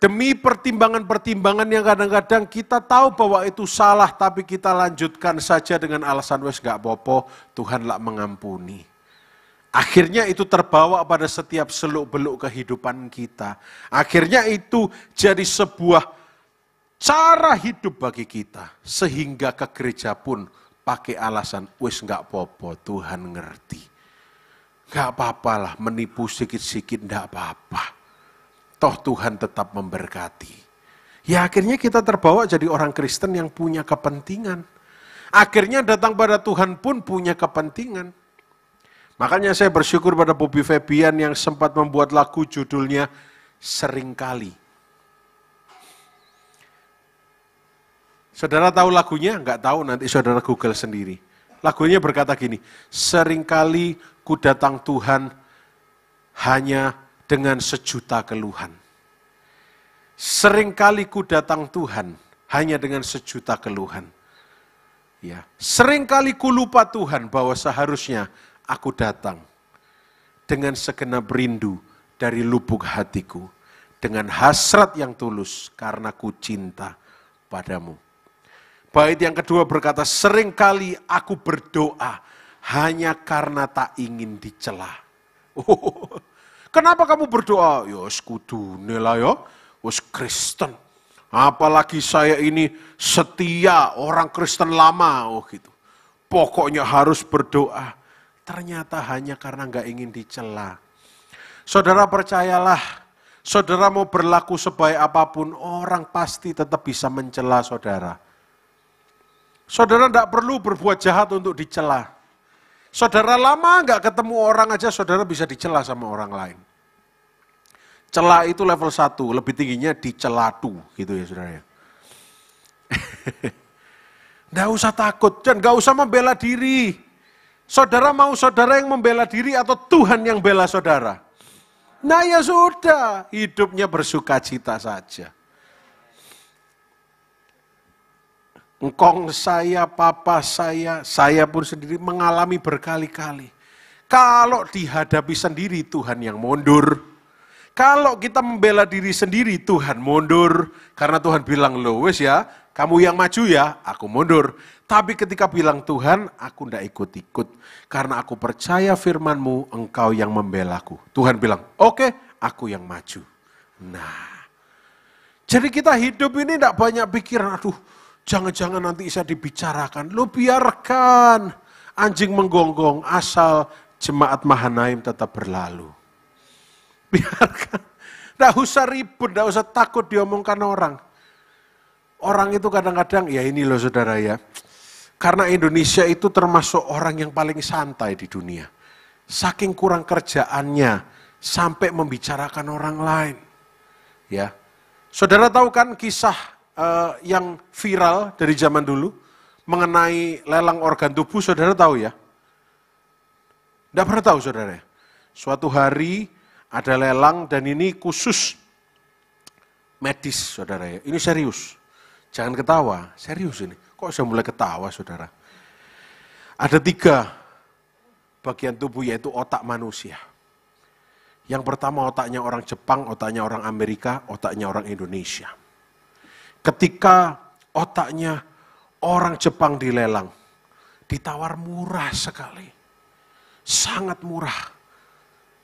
Demi pertimbangan-pertimbangan yang kadang-kadang kita tahu bahwa itu salah, tapi kita lanjutkan saja dengan alasan wes gak apa-apa, Tuhan lah mengampuni. Akhirnya itu terbawa pada setiap seluk-beluk kehidupan kita. Akhirnya itu jadi sebuah cara hidup bagi kita. Sehingga ke gereja pun pakai alasan, wis gak apa-apa, Tuhan ngerti. Gak apa-apalah, menipu sedikit-sedikit gak apa-apa. Toh Tuhan tetap memberkati. Ya akhirnya kita terbawa jadi orang Kristen yang punya kepentingan. Akhirnya datang pada Tuhan pun punya kepentingan. Makanya saya bersyukur pada Bobby Febian yang sempat membuat lagu judulnya Seringkali. Saudara tahu lagunya? Enggak tahu, nanti saudara Google sendiri. Lagunya berkata gini, seringkali ku datang Tuhan hanya dengan sejuta keluhan. Seringkali ku datang Tuhan hanya dengan sejuta keluhan. Ya, seringkali ku lupa Tuhan bahwa seharusnya aku datang dengan segenap rindu dari lubuk hatiku, dengan hasrat yang tulus karena ku cinta padamu. Bait yang kedua berkata, seringkali aku berdoa hanya karena tak ingin dicela. Oh, kenapa kamu berdoa? Ya kudune lah ya, wis Kristen. Apalagi saya ini setia orang Kristen lama, oh gitu. Pokoknya harus berdoa. Ternyata hanya karena nggak ingin dicela. Saudara percayalah, saudara mau berlaku sebaik apapun, orang pasti tetap bisa mencela saudara. Saudara tidak perlu berbuat jahat untuk dicela. Saudara lama nggak ketemu orang aja, saudara bisa dicela sama orang lain. Cela itu level 1, lebih tingginya dicelatu, gitu ya saudara ya. Nggak usah takut, dan nggak usah membela diri. Saudara mau saudara yang membela diri atau Tuhan yang bela saudara? Nah ya sudah, hidupnya bersukacita saja. Engkong saya, papa saya pun sendiri mengalami berkali-kali. Kalau dihadapi sendiri Tuhan yang mundur. Kalau kita membela diri sendiri Tuhan mundur. Karena Tuhan bilang, loh wes ya, kamu yang maju ya, aku mundur. Tapi ketika bilang Tuhan, aku tidak ikut-ikut. Karena aku percaya firman-Mu, Engkau yang membelaku. Tuhan bilang, oke, aku yang maju. Nah, jadi kita hidup ini tidak banyak pikiran, aduh, jangan-jangan nanti saya dibicarakan. Lo biarkan anjing menggonggong asal jemaat Mahanaim tetap berlalu. Biarkan. Tidak usah ribut, tidak usah takut diomongkan orang. Orang itu kadang-kadang, ya ini loh saudara ya. Karena Indonesia itu termasuk orang yang paling santai di dunia. Saking kurang kerjaannya, sampai membicarakan orang lain. Ya, saudara tahu kan kisah yang viral dari zaman dulu mengenai lelang organ tubuh, saudara tahu ya? Tidak pernah tahu saudara ya? Suatu hari ada lelang dan ini khusus medis saudara ya. Ini serius. Jangan ketawa, serius ini. Kok saya mulai ketawa saudara? Ada 3 bagian tubuh yaitu otak manusia. Yang pertama otaknya orang Jepang, otaknya orang Amerika, otaknya orang Indonesia. Ketika otaknya orang Jepang dilelang, ditawar murah sekali. Sangat murah.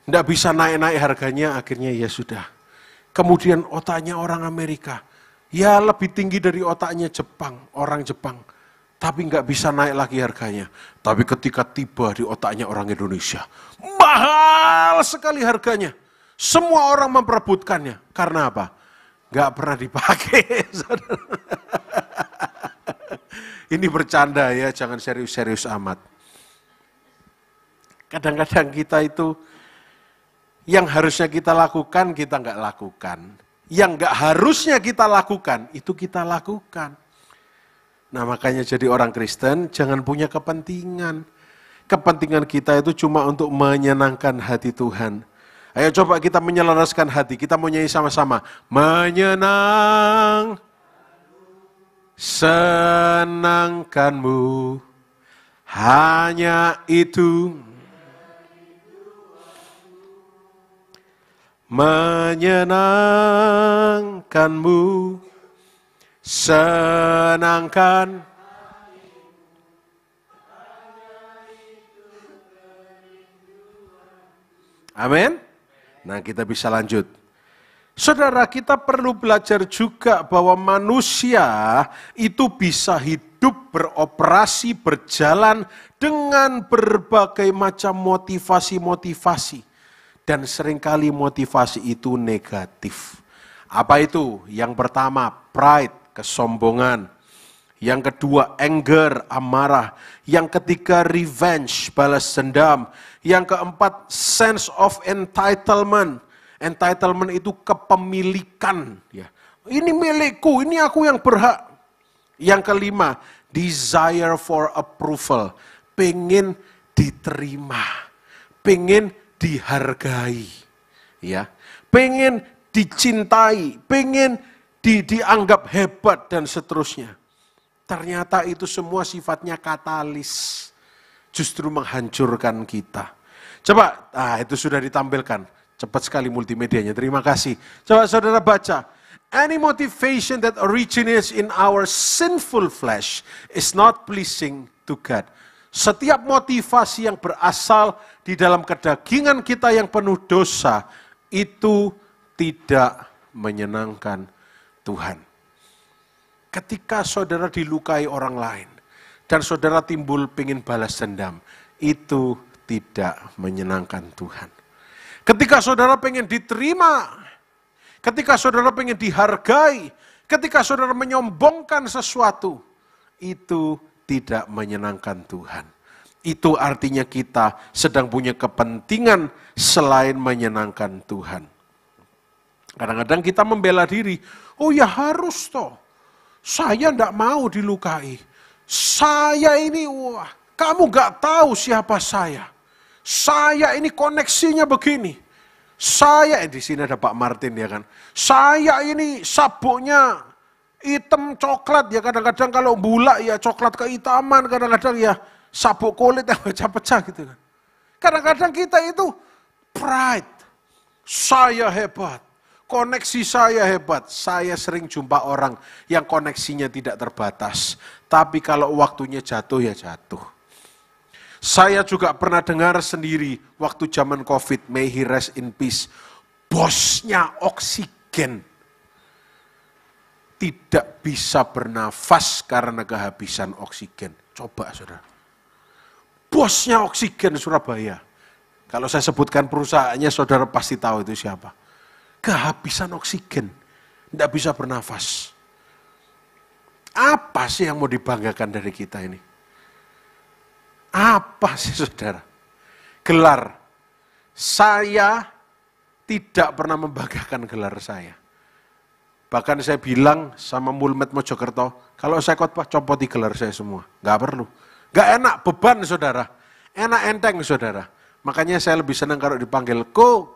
Tidak bisa naik-naik harganya, akhirnya ya sudah. Kemudian otaknya orang Amerika, ya lebih tinggi dari otaknya Jepang, orang Jepang. Tapi nggak bisa naik lagi harganya. Tapi ketika tiba di otaknya orang Indonesia, mahal sekali harganya. Semua orang memperebutkannya. Karena apa? Nggak pernah dipakai. Ini bercanda ya, jangan serius-serius amat. Kadang-kadang kita itu yang harusnya kita lakukan, kita nggak lakukan. Yang nggak harusnya kita lakukan, itu kita lakukan. Nah makanya jadi orang Kristen, jangan punya kepentingan. Kepentingan kita itu cuma untuk menyenangkan hati Tuhan. Ayo coba kita menyelaraskan hati, kita mau nyanyi sama-sama. Menyenang, senangkanmu, hanya itu. Menyenangkanmu, senangkan. Amin. Nah kita bisa lanjut. Saudara, kita perlu belajar juga bahwa manusia itu bisa hidup, beroperasi, berjalan dengan berbagai macam motivasi-motivasi. Dan seringkali motivasi itu negatif. Apa itu? Yang pertama, pride, kesombongan. Yang kedua, anger, amarah. Yang ketiga, revenge, balas dendam. Yang keempat, sense of entitlement. Entitlement itu kepemilikan. Ya. Ini milikku, ini aku yang berhak. Yang kelima, desire for approval. Pengen diterima. Pengen dihargai, ya, pengen dicintai, pengen dianggap hebat dan seterusnya. Ternyata itu semua sifatnya katalis, justru menghancurkan kita. Coba, itu sudah ditampilkan, cepat sekali multimedianya. Terima kasih. Coba saudara baca. Any motivation that originates in our sinful flesh is not pleasing to God. Setiap motivasi yang berasal di dalam kedagingan kita yang penuh dosa, itu tidak menyenangkan Tuhan. Ketika saudara dilukai orang lain, dan saudara timbul pengen balas dendam, itu tidak menyenangkan Tuhan. Ketika saudara pengen diterima, ketika saudara pengen dihargai, ketika saudara menyombongkan sesuatu, itu tidak menyenangkan Tuhan. Itu artinya kita sedang punya kepentingan selain menyenangkan Tuhan. Kadang-kadang kita membela diri, oh ya harus toh, saya tidak mau dilukai. Saya ini, wah, kamu gak tahu siapa saya. Saya ini koneksinya begini. Saya, di sini ada Pak Martin ya kan. Saya ini sabuknya hitam coklat ya, kadang-kadang kalau bulak ya coklat kehitaman, kadang-kadang ya sabuk kulit yang pecah-pecah gitu kan. Kadang-kadang kita itu pride, saya hebat, koneksi saya hebat. Saya sering jumpa orang yang koneksinya tidak terbatas, tapi kalau waktunya jatuh ya jatuh. Saya juga pernah dengar sendiri waktu zaman COVID, may he rest in peace, bosnya oksigen tidak bisa bernafas karena kehabisan oksigen. Coba saudara. Bosnya oksigen Surabaya. Kalau saya sebutkan perusahaannya, saudara pasti tahu itu siapa. Kehabisan oksigen. Tidak bisa bernafas. Apa sih yang mau dibanggakan dari kita ini? Apa sih saudara? Gelar. Saya tidak pernah membanggakan gelar saya. Bahkan saya bilang sama Mulmet Mojokerto, kalau saya khotbah copoti gelar saya semua. Nggak perlu. Nggak enak, beban saudara. Enak enteng saudara. Makanya saya lebih senang kalau dipanggil Ko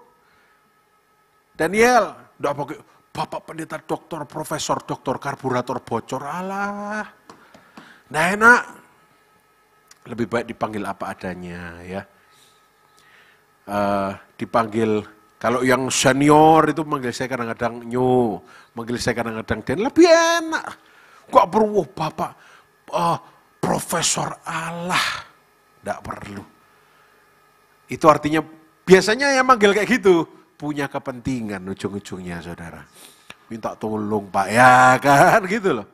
Daniel. Nggak pakai Bapak Pendeta Doktor, Profesor Doktor, Karburator bocor. Alah. Nggak enak. Lebih baik dipanggil apa adanya ya. Dipanggil, kalau yang senior itu manggil saya kadang-kadang Nyo, manggil saya kadang-kadang Den, lebih enak. Kok perlu Bapak Profesor Allah, tidak perlu. Itu artinya biasanya yang manggil kayak gitu punya kepentingan ujung-ujungnya saudara. Minta tolong Pak ya kan gitu loh.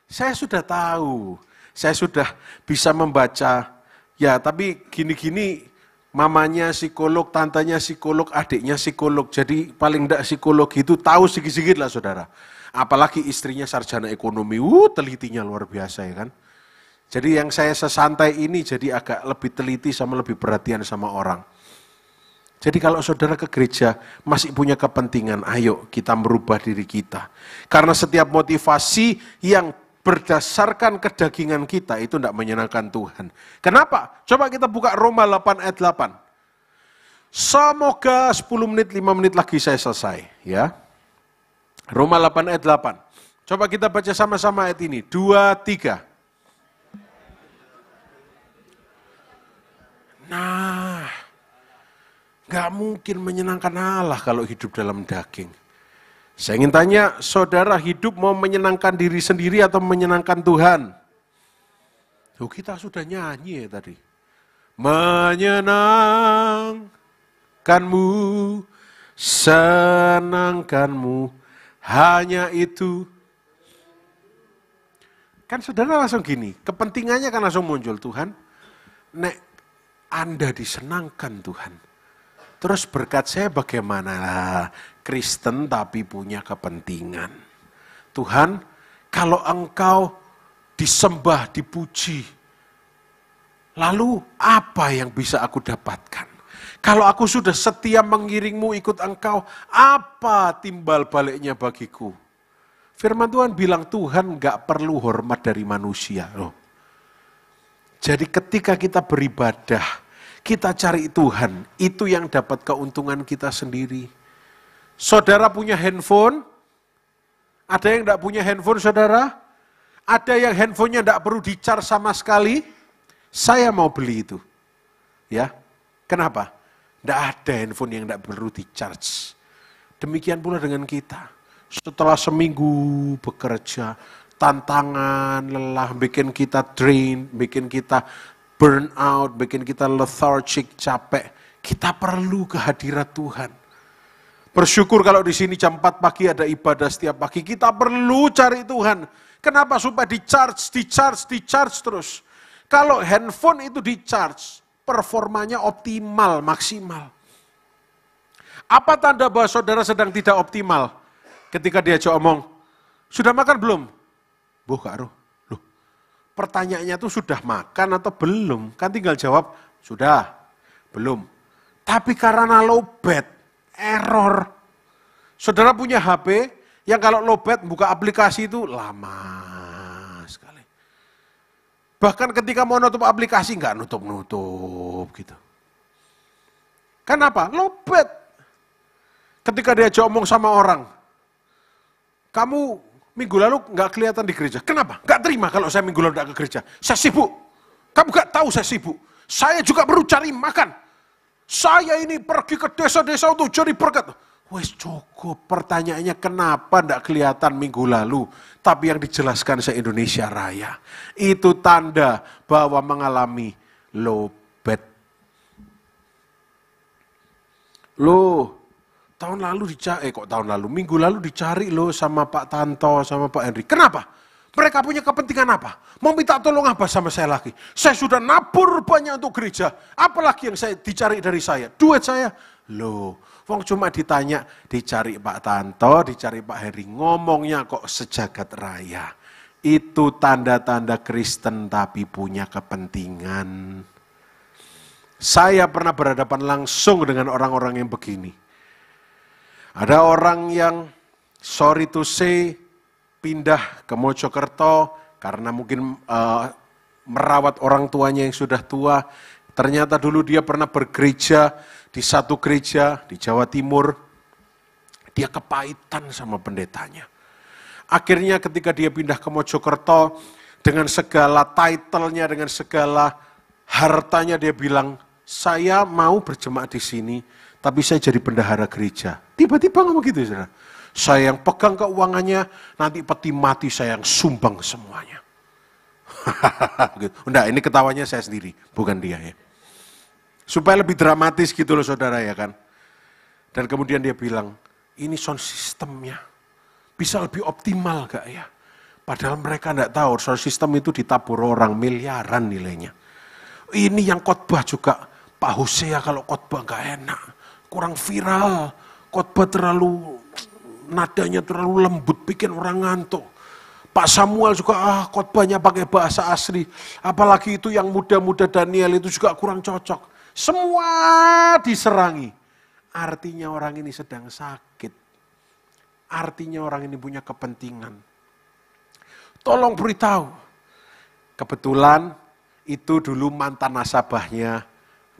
Saya sudah tahu, saya sudah bisa membaca ya, tapi gini-gini. Mamanya psikolog, tantanya psikolog, adiknya psikolog. Jadi paling enggak psikolog itu tahu sedikit-sedikit lah saudara. Apalagi istrinya sarjana ekonomi, telitinya luar biasa ya kan. Jadi yang saya sesantai ini jadi agak lebih teliti sama lebih perhatian sama orang. Jadi kalau saudara ke gereja masih punya kepentingan, ayo kita merubah diri kita. Karena setiap motivasi yang berdasarkan kedagingan kita itu tidak menyenangkan Tuhan. Kenapa? Coba kita buka Roma 8 ayat 8. Semoga 10 menit, 5 menit lagi saya selesai. Ya. Roma 8 ayat 8. Coba kita baca sama-sama ayat ini. 2, 3. Nah, gak mungkin menyenangkan Allah kalau hidup dalam daging. Saya ingin tanya, saudara hidup mau menyenangkan diri sendiri atau menyenangkan Tuhan? Tuh kita sudah nyanyi ya tadi. Menyenangkanmu, senangkanmu, hanya itu. Kan saudara langsung gini, kepentingannya kan langsung muncul. Tuhan, nek Anda disenangkan Tuhan. Terus berkat saya bagaimana? Kristen tapi punya kepentingan. Tuhan, kalau Engkau disembah, dipuji, lalu apa yang bisa aku dapatkan? Kalau aku sudah setia mengiringmu ikut Engkau, apa timbal baliknya bagiku? Firman Tuhan bilang Tuhan gak perlu hormat dari manusia. Loh. Jadi ketika kita beribadah, kita cari Tuhan, itu yang dapat keuntungan kita sendiri. Saudara punya handphone, ada yang tidak punya handphone saudara, ada yang handphonenya tidak perlu di-charge sama sekali, saya mau beli itu. Ya, kenapa? Tidak ada handphone yang tidak perlu di-charge. Demikian pula dengan kita. Setelah seminggu bekerja, tantangan, lelah, bikin kita drain, bikin kita burn out, bikin kita lethargic, capek. Kita perlu kehadirat Tuhan. Bersyukur kalau di sini jam 4 pagi ada ibadah setiap pagi. Kita perlu cari Tuhan. Kenapa? Supaya di-charge terus. Kalau handphone itu di-charge, performanya optimal, maksimal. Apa tanda bahwa saudara sedang tidak optimal? Ketika diajak omong, sudah makan belum? Boh, Kak Roh. Loh, pertanyaannya itu sudah makan atau belum? Kan tinggal jawab, sudah, belum. Tapi karena lowbat, error. Saudara punya HP yang kalau lowbat buka aplikasi itu lama sekali. Bahkan ketika mau nutup aplikasi nggak nutup gitu. Kenapa? Lowbat. Ketika diajak omong sama orang, kamu minggu lalu nggak kelihatan di gereja. Kenapa? Nggak terima kalau saya minggu lalu nggak ke gereja. Saya sibuk. Kamu nggak tahu saya sibuk. Saya juga perlu cari makan. Saya ini pergi ke desa-desa untuk cari berkat. Wes cukup, pertanyaannya kenapa tidak kelihatan minggu lalu, tapi yang dijelaskan se-Indonesia Raya. Itu tanda bahwa mengalami lowbat. Loh, minggu lalu dicari loh sama Pak Tanto, sama Pak Henry. Kenapa? Mereka punya kepentingan apa? Mau minta tolong apa sama saya lagi? Saya sudah nabur banyak untuk gereja. Apalagi yang saya dicari dari saya? Duit saya. Loh, wong cuma ditanya, dicari Pak Tanto, dicari Pak Heri. Ngomongnya kok sejagat raya. Itu tanda-tanda Kristen tapi punya kepentingan. Saya pernah berhadapan langsung dengan orang-orang yang begini. Ada orang yang sorry to say pindah ke Mojokerto karena mungkin merawat orang tuanya yang sudah tua. Ternyata dulu dia pernah bergereja di satu gereja di Jawa Timur. Dia kepahitan sama pendetanya. Akhirnya ketika dia pindah ke Mojokerto, dengan segala title-nya, dengan segala hartanya dia bilang, saya mau berjemaat di sini, tapi saya jadi bendahara gereja. Tiba-tiba ngomong gitu, saudara. Saya yang pegang keuangannya, nanti peti mati saya yang sumbang semuanya. Enggak, ini ketawanya saya sendiri, bukan dia ya. Supaya lebih dramatis gitu loh saudara ya kan. Dan kemudian dia bilang, ini sound systemnya bisa lebih optimal gak ya? Padahal mereka enggak tahu, sound system itu ditabur orang miliaran nilainya. Ini yang khotbah juga, Pak Hosea kalau khotbah gak enak, kurang viral, khotbah terlalu, nadanya terlalu lembut, bikin orang ngantuk. Pak Samuel juga khotbahnya pakai bahasa asli, apalagi itu yang muda-muda Daniel itu juga kurang cocok. Semua diserangi, artinya orang ini sedang sakit, artinya orang ini punya kepentingan. Tolong beritahu, kebetulan itu dulu mantan nasabahnya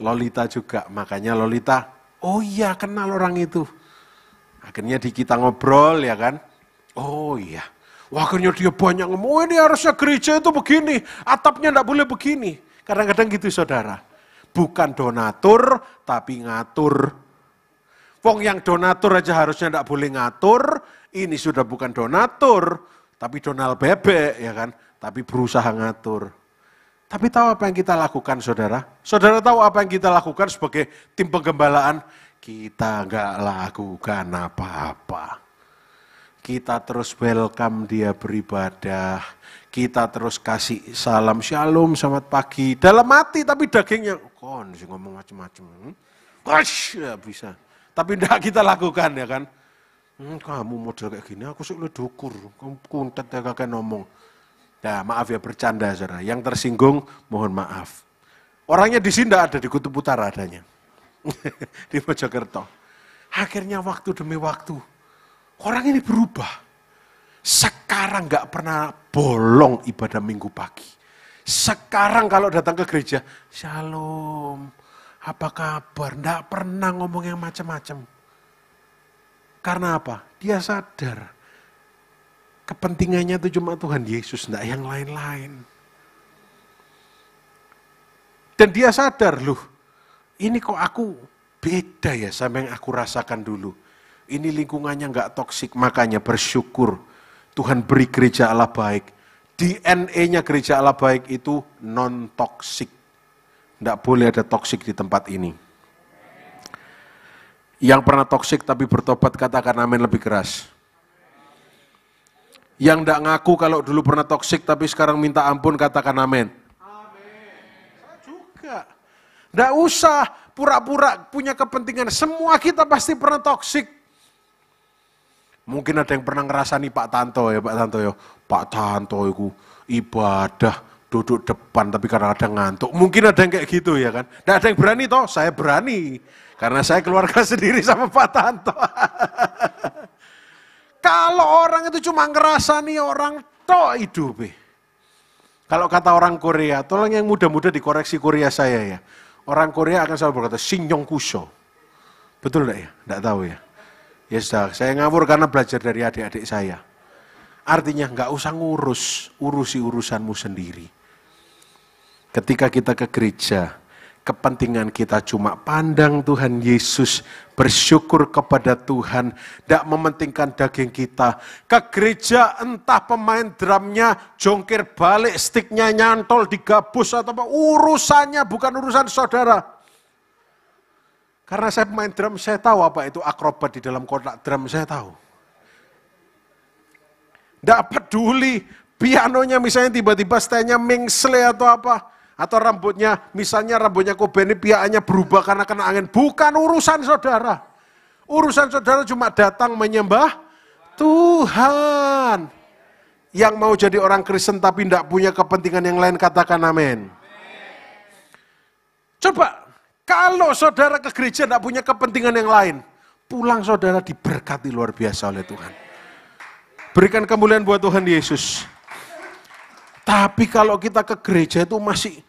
Lolita juga, makanya Lolita, oh iya kenal orang itu. Akhirnya kita ngobrol ya kan, oh iya. Wah akhirnya dia banyak ngomong, oh ini harusnya gereja itu begini, atapnya enggak boleh begini. Kadang-kadang gitu saudara, bukan donatur tapi ngatur. Wong yang donatur aja harusnya enggak boleh ngatur, ini sudah bukan donatur, tapi donal bebek ya kan, tapi berusaha ngatur. Tapi tahu apa yang kita lakukan saudara? Saudara tahu apa yang kita lakukan sebagai tim penggembalaan? Kita enggak lakukan apa-apa. Kita terus welcome dia beribadah. Kita terus kasih salam shalom, selamat pagi. Dalam hati tapi dagingnya, kon sih ngomong macam-macam. Wash, ya bisa. Tapi enggak kita lakukan ya kan. Kamu model kayak gini, aku sih dukur. Kamu kuntet ya kakek ngomong. Nah maaf ya bercanda saudara. Yang tersinggung mohon maaf. Orangnya di sini enggak ada, di Kutub Utara adanya. Di Mojokerto. Akhirnya waktu demi waktu. Orang ini berubah. Sekarang gak pernah bolong ibadah minggu pagi. Sekarang kalau datang ke gereja, shalom, apa kabar? Gak pernah ngomong yang macam-macam. Karena apa? Dia sadar. Kepentingannya itu cuma Tuhan Yesus, gak yang lain-lain. Dan dia sadar, loh, ini kok aku beda ya sama yang aku rasakan dulu. Ini lingkungannya nggak toksik, makanya bersyukur Tuhan beri gereja Allah baik. DNA-nya gereja Allah baik itu non-toksik. Nggak boleh ada toksik di tempat ini. Yang pernah toksik tapi bertobat katakan amin lebih keras. Yang nggak ngaku kalau dulu pernah toksik tapi sekarang minta ampun katakan amin. Amin. Saya juga. Nggak usah pura-pura punya kepentingan. Semua kita pasti pernah toksik. Mungkin ada yang pernah ngerasani Pak Tanto ya, Pak Tanto ya. Pak Tanto itu ibadah duduk depan tapi kadang-kadang ngantuk. Mungkin ada yang kayak gitu ya kan. Nggak ada yang berani toh, saya berani. Karena saya keluarga sendiri sama Pak Tanto. Kalau orang itu cuma ngerasani orang toh hidup. Kalau kata orang Korea, tolong yang muda-muda dikoreksi Korea saya ya. Orang Korea akan selalu berkata, Shingyong Kusho. Betul enggak ya? Enggak tahu ya. Ya sudah, saya ngawur karena belajar dari adik-adik saya. Artinya enggak usah urusi urusanmu sendiri. Ketika kita ke gereja, kepentingan kita cuma pandang Tuhan Yesus, bersyukur kepada Tuhan, tidak mementingkan daging kita. Ke gereja entah pemain drumnya jongkir balik, sticknya nyantol digabus atau apa, urusannya bukan urusan saudara. Karena saya pemain drum, saya tahu apa itu akrobat di dalam kotak drum, saya tahu. Tidak peduli pianonya misalnya tiba-tiba stylenya mingsle atau apa. Atau rambutnya, misalnya rambutnya Kobe ini piaannya berubah karena kena angin. Bukan urusan saudara. Urusan saudara cuma datang menyembah Tuhan. Yang mau jadi orang Kristen tapi tidak punya kepentingan yang lain, katakan amin. Coba, kalau saudara ke gereja tidak punya kepentingan yang lain. pulang saudara diberkati luar biasa oleh Tuhan. Berikan kemuliaan buat Tuhan Yesus. Tapi kalau kita ke gereja itu masih,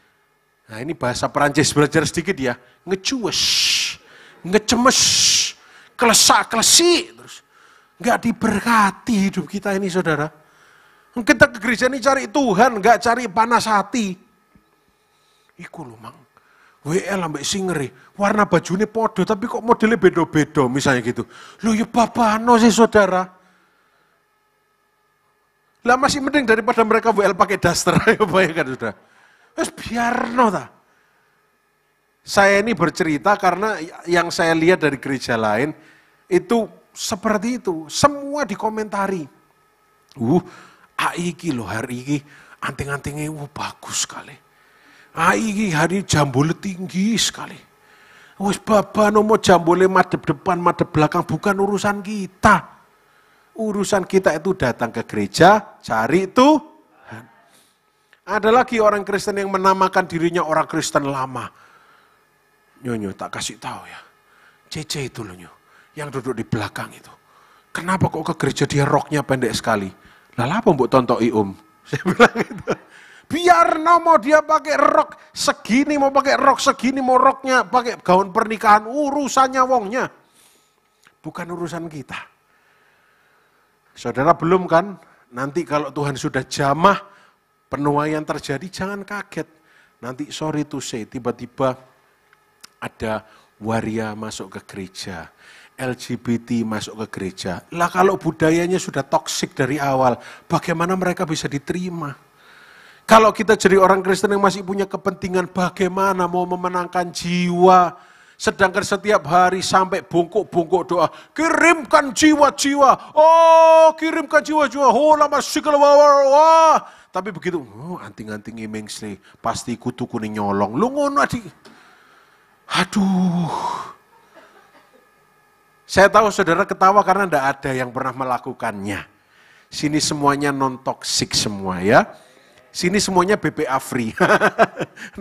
nah ini bahasa Perancis belajar sedikit ya, ngecues, ngecemes, klesak-klesik, terus nggak diberkati hidup kita ini saudara. Kita ke gereja ini cari Tuhan, nggak cari panas hati. Iku lho mang, WL ambek singeri, warna bajunya podo tapi kok modelnya beda-beda misalnya gitu. Loh ya babano sih saudara. Lah masih mending daripada mereka WL pakai daster, ayo bayangkan sudah. Wes biarno ta. Saya ini bercerita karena yang saya lihat dari gereja lain itu seperti itu, semua dikomentari. AI iki loh hari ini anting-antingnya bagus sekali. AI iki hari jambule tinggi sekali. Wes babano mau jambule madep depan, madep belakang bukan urusan kita. Urusan kita itu datang ke gereja, cari Tuhan. Ada lagi orang Kristen yang menamakan dirinya orang Kristen lama. Nyonyo, tak kasih tahu ya. Cece itu loh nyo, yang duduk di belakang itu. Kenapa kok ke gereja dia roknya pendek sekali? Lah apa mbok tontoi Saya bilang itu. Biar mau dia pakai rok segini, mau pakai rok segini, mau roknya pakai gaun pernikahan, urusannya wongnya. Bukan urusan kita. Saudara belum kan? Nanti kalau Tuhan sudah jamah, penuaian terjadi, jangan kaget. Nanti sorry to say, tiba-tiba ada waria masuk ke gereja, LGBT masuk ke gereja. Lah kalau budayanya sudah toksik dari awal, bagaimana mereka bisa diterima? Kalau kita jadi orang Kristen yang masih punya kepentingan, bagaimana mau memenangkan jiwa? Sedangkan setiap hari sampai bungkuk-bungkuk doa, kirimkan jiwa-jiwa, oh kirimkan jiwa-jiwa, oh lama sikal wah. Tapi begitu, oh anting-anting imengsle, pasti kutu kuning nyolong, lu ngono adik. Aduh. Saya tahu saudara ketawa karena tidak ada yang pernah melakukannya. Sini semuanya non-toxic semua ya. Sini semuanya BPA free,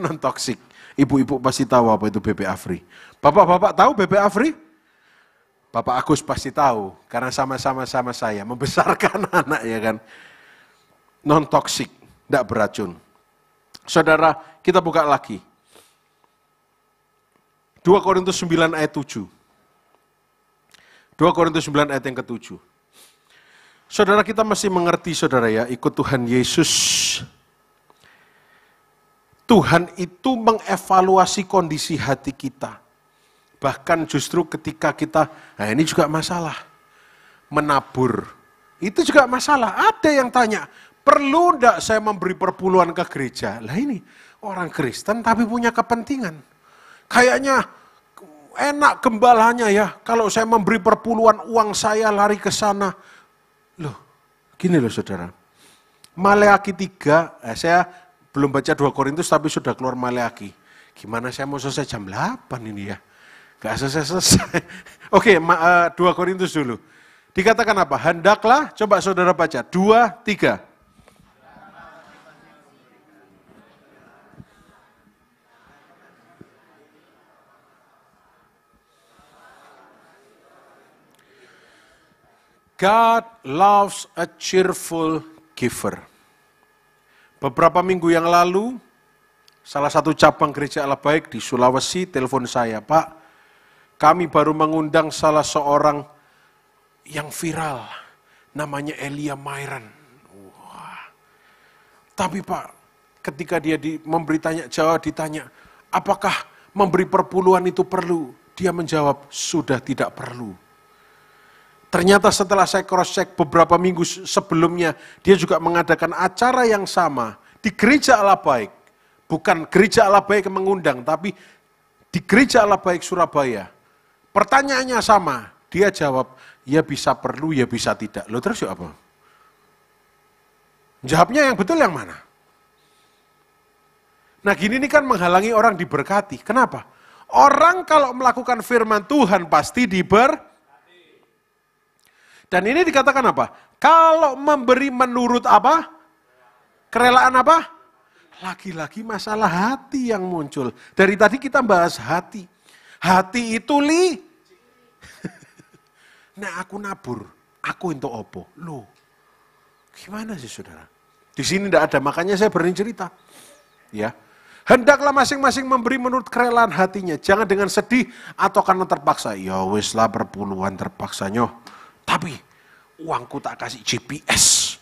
non-toxic. Ibu-ibu pasti tahu apa itu BPA free. Bapak-bapak tahu BPA free? Bapak Agus pasti tahu, karena sama-sama saya membesarkan anak ya kan. Non-toxic, tidak beracun. Saudara, kita buka lagi. 2 Korintus 9 ayat 7. 2 Korintus 9 ayat yang ke-7. Saudara kita masih mengerti saudara ya, ikut Tuhan Yesus. Tuhan itu mengevaluasi kondisi hati kita. Bahkan justru ketika kita, nah ini juga masalah. Menabur, itu juga masalah. Ada yang tanya, perlu enggak saya memberi perpuluhan ke gereja? Lah ini, orang Kristen tapi punya kepentingan. Kayaknya enak gembalanya ya, kalau saya memberi perpuluhan uang saya lari ke sana. Loh, gini loh saudara. Maleakhi 3, saya belum baca 2 Korintus tapi sudah keluar Maleakhi. Gimana saya mau selesai jam 8 ini ya? Gak selesai. Oke, 2 Korintus dulu. Dikatakan apa? Hendaklah, coba saudara baca. 2, 3. God loves a cheerful giver. Beberapa minggu yang lalu, salah satu cabang gereja Allah Baik di Sulawesi telepon saya, Pak, kami baru mengundang salah seorang yang viral, namanya Elia Myron. Wah. Tapi Pak, ketika dia memberi tanya jawab, ditanya, apakah memberi perpuluhan itu perlu? Dia menjawab, sudah tidak perlu. Ternyata setelah saya cross check beberapa minggu sebelumnya, dia juga mengadakan acara yang sama di Gereja Allah Baik. Bukan Gereja Allah Baik yang mengundang, tapi di Gereja Allah Baik Surabaya. Pertanyaannya sama, dia jawab, ya bisa perlu, ya bisa tidak. Loh terus ya apa? Jawabnya yang betul yang mana? Nah gini ini kan menghalangi orang diberkati. Kenapa? Orang kalau melakukan firman Tuhan pasti diberkati. Dan ini dikatakan apa? Kalau memberi menurut apa? Kerelaan apa? Lagi-lagi masalah hati yang muncul. Dari tadi kita bahas hati. Hati itu Nek aku nabur, aku entuk opo? Loh, gimana sih saudara? Di sini tidak ada, makanya saya berani cerita. Ya, hendaklah masing-masing memberi menurut kerelaan hatinya, jangan dengan sedih atau karena terpaksa. Ya wis lah perpuluhan terpaksa nyoh. Tapi uangku tak kasih GPS.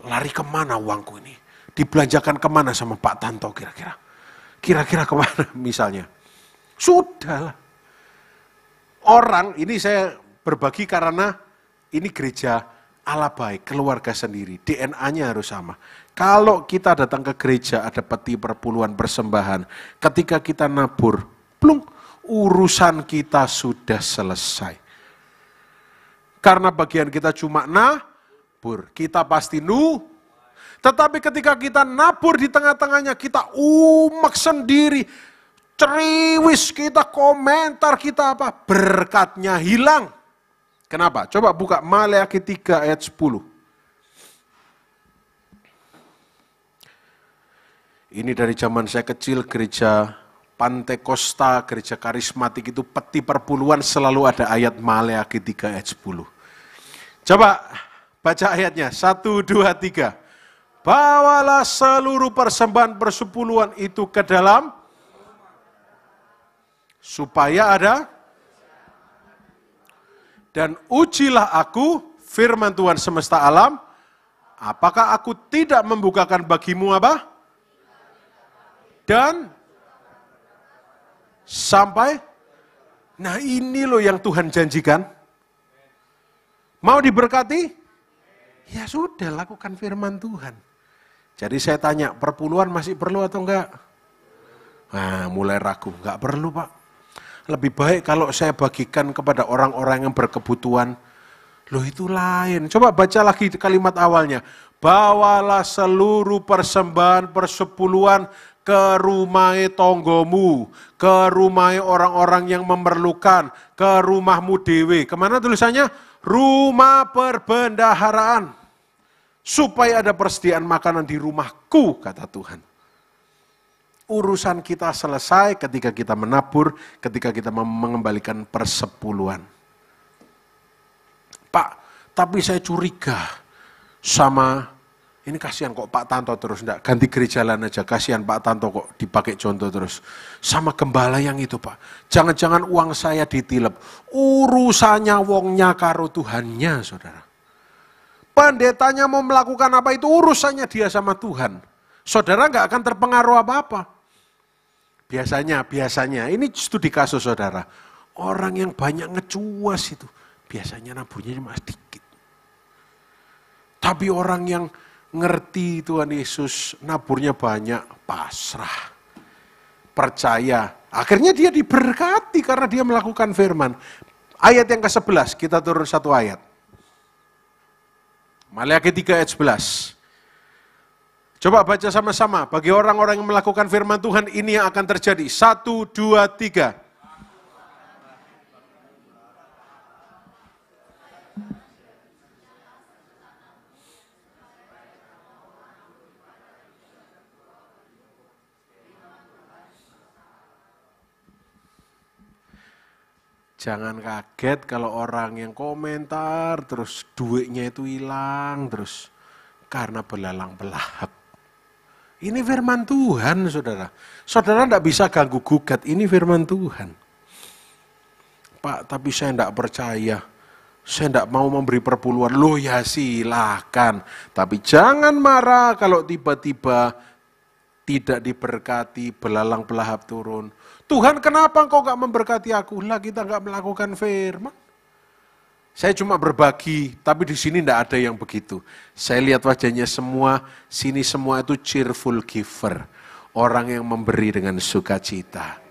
Lari kemana uangku ini? Dibelanjakan kemana sama Pak Tanto kira-kira? Kira-kira kemana misalnya? Sudahlah. Orang, ini saya berbagi karena ini gereja Allah baik, keluarga sendiri. DNA-nya harus sama. Kalau kita datang ke gereja ada peti perpuluhan persembahan. Ketika kita nabur, plung, urusan kita sudah selesai. Karena bagian kita cuma nabur, kita pasti Tetapi ketika kita nabur di tengah-tengahnya, kita umek sendiri, ceriwis, kita komentar, kita apa, berkatnya hilang. Kenapa? Coba buka Maleakhi 3 ayat 10. Ini dari zaman saya kecil, gereja Pantekosta, gereja karismatik itu peti perpuluhan selalu ada ayat Maleakhi 3 ayat 10. Coba baca ayatnya, 1, 2, 3. Bawalah seluruh persembahan persepuluhan itu ke dalam, supaya ada, dan ujilah aku, firman Tuhan semesta alam, apakah aku tidak membukakan bagimu apa? Dan sampai, nah ini loh yang Tuhan janjikan. Mau diberkati? Ya sudah, lakukan firman Tuhan. Jadi saya tanya, perpuluhan masih perlu atau enggak? Nah, mulai ragu, enggak perlu Pak. Lebih baik kalau saya bagikan kepada orang-orang yang berkebutuhan. Loh itu lain. Coba baca lagi kalimat awalnya. Bawalah seluruh persembahan persepuluhan ke rumah tonggomu, ke rumah orang-orang yang memerlukan, ke rumahmu dewe. Kemana tulisannya? Rumah perbendaharaan. Supaya ada persediaan makanan di rumahku, kata Tuhan. Urusan kita selesai ketika kita menabur, ketika kita mengembalikan persepuluhan. Pak, tapi saya curiga sama, ini kasihan kok Pak Tanto terus, enggak, ganti gereja lain aja, kasihan Pak Tanto kok dipakai contoh terus. Sama gembala yang itu Pak, jangan-jangan uang saya ditilep, urusannya wongnya karo Tuhannya saudara. Pendetanya mau melakukan apa itu urusannya dia sama Tuhan. Saudara enggak akan terpengaruh apa-apa. Biasanya, ini studi kasus saudara, orang yang banyak ngecuas itu, biasanya naburnya cuma sedikit. Tapi orang yang ngerti Tuhan Yesus, naburnya banyak, pasrah, percaya. Akhirnya dia diberkati karena dia melakukan firman. Ayat yang ke-11, kita turun satu ayat. Maleakhi 3 ayat 11. Coba baca sama-sama, bagi orang-orang yang melakukan firman Tuhan, ini yang akan terjadi. 1, 2, 3. Jangan kaget kalau orang yang komentar, terus duitnya itu hilang, terus karena belalang belahap. Ini firman Tuhan, saudara. Saudara tidak bisa ganggu gugat, ini firman Tuhan. Pak, tapi saya tidak percaya. Saya tidak mau memberi perpuluhan. Loh ya silakan. Tapi jangan marah kalau tiba-tiba tidak diberkati, belalang belahap turun. Tuhan kenapa engkau gak memberkati aku? Lah kita gak melakukan firman. Saya cuma berbagi, tapi di sini tidak ada yang begitu. Saya lihat wajahnya semua, sini semua itu cheerful giver. Orang yang memberi dengan sukacita.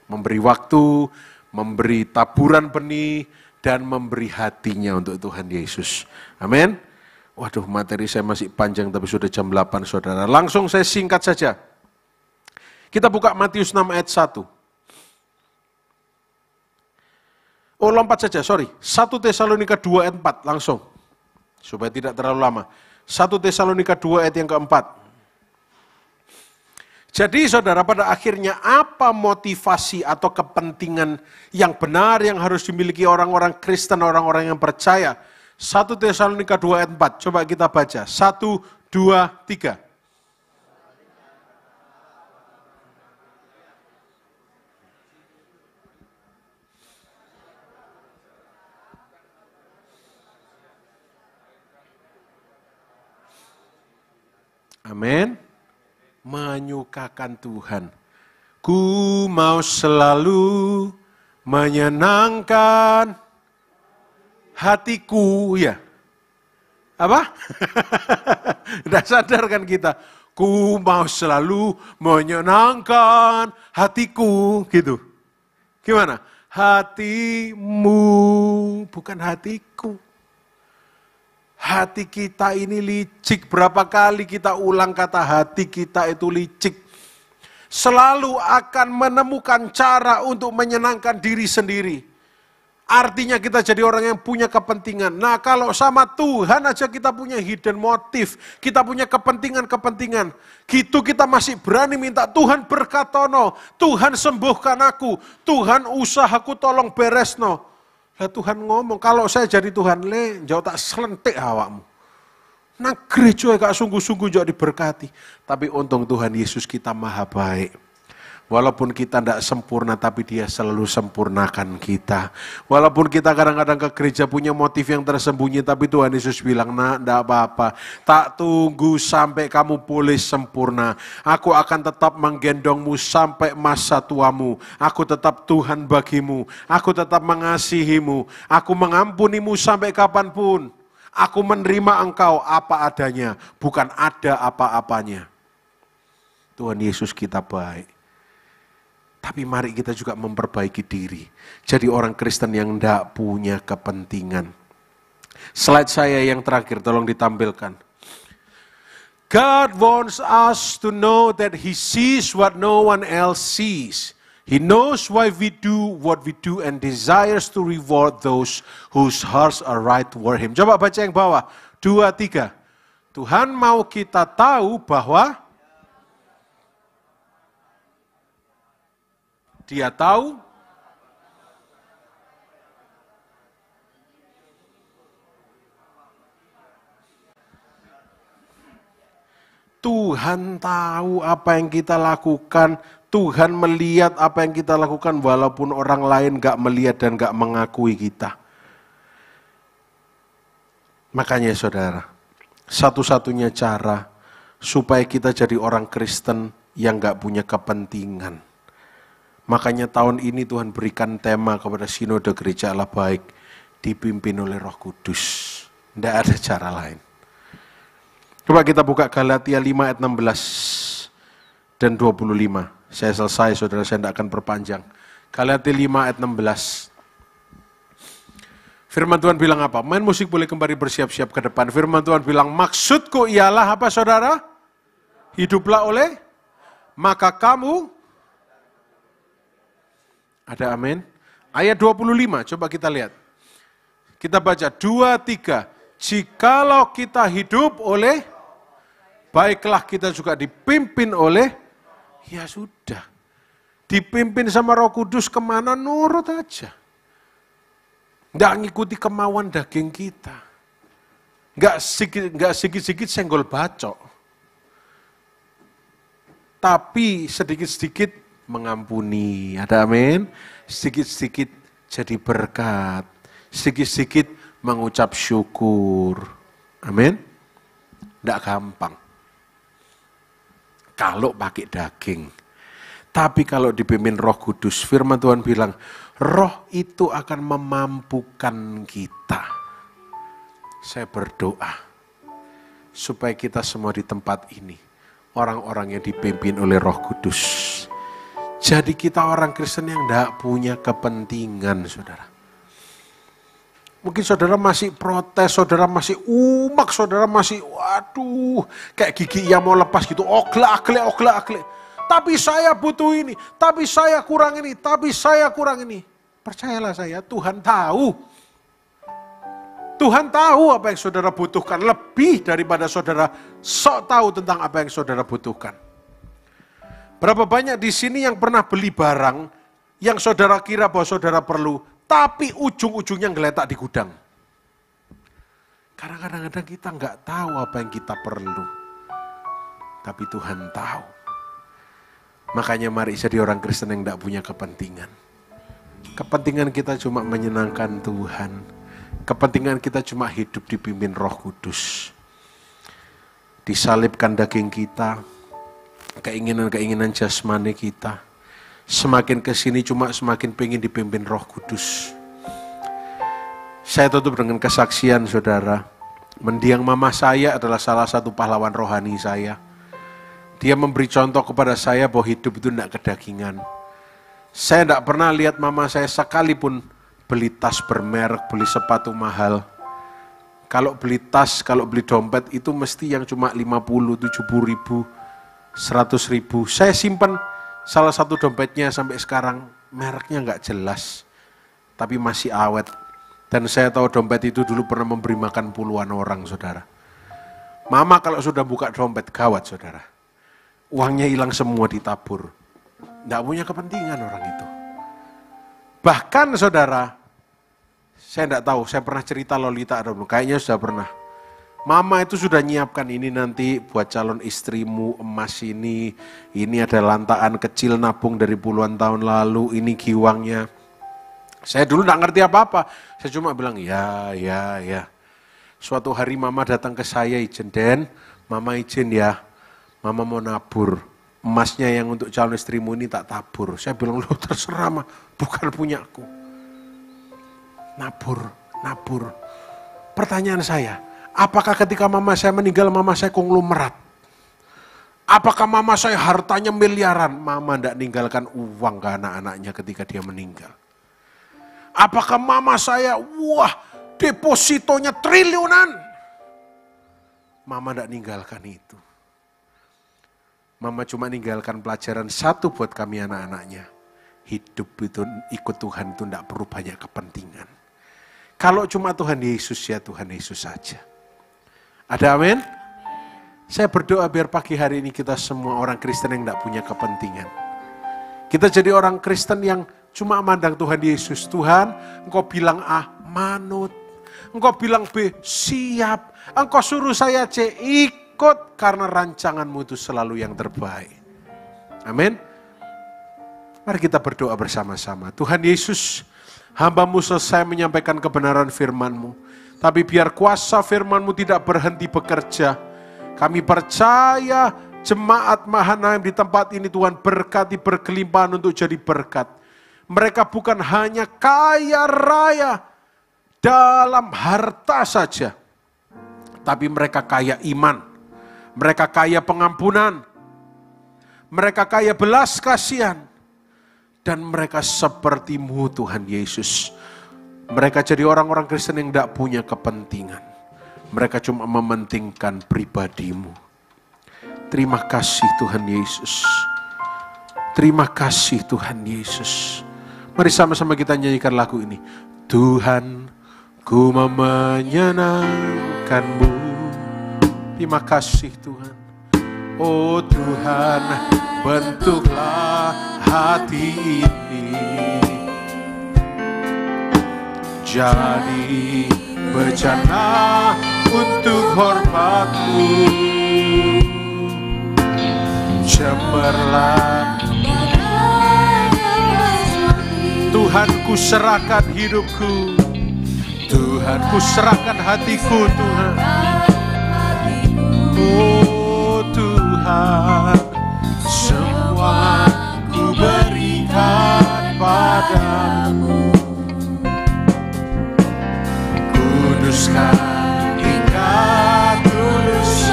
Memberi waktu, memberi taburan benih, dan memberi hatinya untuk Tuhan Yesus. Amin. Waduh, materi saya masih panjang, tapi sudah jam 8 saudara. Langsung saya singkat saja. Kita buka Matius 6 ayat 1. Oh lompat saja, sorry. 1 Tesalonika 2 ayat 4, langsung. Supaya tidak terlalu lama. 1 Tesalonika 2 ayat yang keempat. Jadi saudara, pada akhirnya apa motivasi atau kepentingan yang benar yang harus dimiliki orang-orang Kristen, orang-orang yang percaya? 1 Tesalonika 2 ayat 4, coba kita baca. 1, 2, 3. Amin. Menyukakan Tuhan. Ku mau selalu menyenangkan hatiku, ya. Apa? Udah sadar kan kita? Ku mau selalu menyenangkan hatiku, gitu. Gimana? Hatimu, bukan hatiku. Hati kita ini licik, berapa kali kita ulang kata hati kita itu licik. Selalu akan menemukan cara untuk menyenangkan diri sendiri. Artinya kita jadi orang yang punya kepentingan. Nah kalau sama Tuhan aja kita punya hidden motif, kita punya kepentingan-kepentingan. Gitu kita masih berani minta Tuhan berkatono, Tuhan sembuhkan aku, Tuhan usahaku tolong beresno. Lah Tuhan ngomong, kalau saya jadi Tuhan, jauh tak selentik awakmu. Nah gereja gak sungguh-sungguh jauh diberkati. Tapi untung Tuhan Yesus kita maha baik. Walaupun kita tidak sempurna, tapi dia selalu sempurnakan kita. Walaupun kita kadang-kadang ke gereja punya motif yang tersembunyi, tapi Tuhan Yesus bilang, nah tidak apa-apa. Tak tunggu sampai kamu pulih sempurna. Aku akan tetap menggendongmu sampai masa tuamu. Aku tetap Tuhan bagimu. Aku tetap mengasihimu. Aku mengampunimu sampai kapanpun. Aku menerima engkau apa adanya, bukan ada apa-apanya. Tuhan Yesus kita baik. Tapi mari kita juga memperbaiki diri. Jadi orang Kristen yang tidak punya kepentingan. Slide saya yang terakhir, tolong ditampilkan. God wants us to know that He sees what no one else sees. He knows why we do what we do and desires to reward those whose hearts are right toward Him. Coba baca yang bawah, 2, 3. Tuhan mau kita tahu bahwa Dia tahu Tuhan tahu apa yang kita lakukan, Tuhan melihat apa yang kita lakukan walaupun orang lain gak melihat dan gak mengakui kita. Makanya saudara, satu-satunya cara supaya kita jadi orang Kristen yang gak punya kepentingan. Makanya tahun ini Tuhan berikan tema kepada Sinode Gereja Allah Baik, dipimpin oleh Roh Kudus. Tidak ada cara lain. Coba kita buka Galatia 5 ayat 16 dan 25. Saya selesai, saudara, saya tidak akan perpanjang. Galatia 5 ayat 16. Firman Tuhan bilang apa? Main musik boleh kembali bersiap-siap ke depan. Firman Tuhan bilang, maksudku ialah apa saudara? Hiduplah oleh, maka kamu, ada amin. Ayat 25, coba kita lihat. Kita baca 2, 3. Jikalau kita hidup oleh, baiklah kita juga dipimpin oleh, ya sudah. Dipimpin sama Roh Kudus kemana, nurut aja. Nggak ngikuti kemauan daging kita. Nggak sedikit-sedikit senggol bacok. Tapi sedikit-sedikit mengampuni, ada amin. Sedikit-sedikit jadi berkat, sedikit-sedikit mengucap syukur, amin. Tidak gampang kalau pakai daging. Tapi kalau dipimpin Roh Kudus, firman Tuhan bilang, Roh itu akan memampukan kita. Saya berdoa supaya kita semua di tempat ini orang-orang yang dipimpin oleh Roh Kudus. Jadi kita orang Kristen yang tidak punya kepentingan, saudara. Mungkin saudara masih protes, saudara masih umak, saudara masih, waduh, kayak gigi yang mau lepas gitu, oglak-aglek. Tapi saya butuh ini, tapi saya kurang ini, tapi saya kurang ini. Percayalah saya, Tuhan tahu. Tuhan tahu apa yang saudara butuhkan, lebih daripada saudara sok tahu tentang apa yang saudara butuhkan. Berapa banyak di sini yang pernah beli barang yang saudara kira bahwa saudara perlu, tapi ujung-ujungnya ngeletak di gudang. Karena kadang-kadang kita nggak tahu apa yang kita perlu, tapi Tuhan tahu. Makanya mari jadi orang Kristen yang nggak punya kepentingan. Kepentingan kita cuma menyenangkan Tuhan. Kepentingan kita cuma hidup dipimpin Roh Kudus. Disalibkan daging kita, keinginan-keinginan jasmani kita. Semakin kesini cuma semakin pengen dipimpin Roh Kudus. Saya tutup dengan kesaksian saudara. Mendiang mama saya adalah salah satu pahlawan rohani saya. Dia memberi contoh kepada saya bahwa hidup itu tidak kedagingan. Saya tidak pernah lihat mama saya sekalipun beli tas bermerek, beli sepatu mahal. Kalau beli tas, kalau beli dompet itu mesti yang cuma 50, 70 ribu, 100 ribu. Saya simpan salah satu dompetnya sampai sekarang, mereknya nggak jelas, tapi masih awet. Dan saya tahu dompet itu dulu pernah memberi makan puluhan orang, saudara. Mama kalau sudah buka dompet, gawat, saudara. Uangnya hilang semua ditabur. Nggak punya kepentingan orang itu. Bahkan, saudara, saya nggak tahu, saya pernah cerita Lolita atau belum, kayaknya sudah pernah. Mama itu sudah nyiapkan ini nanti buat calon istrimu, emas ini ada lantaan kecil nabung dari puluhan tahun lalu, ini giwangnya. Saya dulu nggak ngerti apa-apa, saya cuma bilang ya. Suatu hari mama datang ke saya, izin Den, mama izin ya, mama mau nabur. Emasnya yang untuk calon istrimu ini tak tabur. Saya bilang, loh terserah mah, bukan punyaku. Nabur. Pertanyaan saya, apakah ketika mama saya meninggal, mama saya konglomerat? Apakah mama saya hartanya miliaran? Mama tidak ninggalkan uang ke anak-anaknya ketika dia meninggal. Apakah mama saya, depositonya triliunan? Mama tidak ninggalkan itu. Mama cuma ninggalkan pelajaran satu buat kami anak-anaknya. Hidup itu ikut Tuhan itu tidak perlu banyak kepentingan. Kalau cuma Tuhan Yesus ya Tuhan Yesus saja. Ada amin? Saya berdoa biar pagi hari ini kita semua orang Kristen yang tidak punya kepentingan. Kita jadi orang Kristen yang cuma mandang Tuhan Yesus. Tuhan, Engkau bilang A, manut. Engkau bilang B, siap. Engkau suruh saya C, ikut. Karena rancanganmu itu selalu yang terbaik. Amin. Mari kita berdoa bersama-sama. Tuhan Yesus, hamba-Mu selesai menyampaikan kebenaran firman-Mu. Tapi biar kuasa firman-Mu tidak berhenti bekerja. Kami percaya jemaat Mahanaim di tempat ini Tuhan berkati berkelimpahan untuk jadi berkat. Mereka bukan hanya kaya raya dalam harta saja. Tapi mereka kaya iman. Mereka kaya pengampunan. Mereka kaya belas kasihan. Dan mereka seperti-Mu Tuhan Yesus. Mereka jadi orang-orang Kristen yang tidak punya kepentingan. Mereka cuma mementingkan pribadi-Mu. Terima kasih Tuhan Yesus. Terima kasih Tuhan Yesus. Mari sama-sama kita nyanyikan lagu ini. Tuhan, ku mau menyenangkan-Mu. Terima kasih Tuhan. Oh Tuhan, bentuklah hati ini jadi bejana untuk hormat-Mu. Cemerlang Tuhan, ku serahkan hidupku. Tuhan, ku serahkan hatiku Tuhan. Oh Tuhan, semua ku berikan padamu. Kuduskan hingga tulus.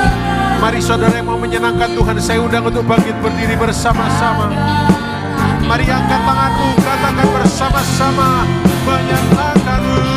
Mari saudara yang mau menyenangkan Tuhan, saya undang untuk bangkit berdiri bersama-sama. Mari angkat tanganmu, katakan bersama-sama, menyenangkan-Mu.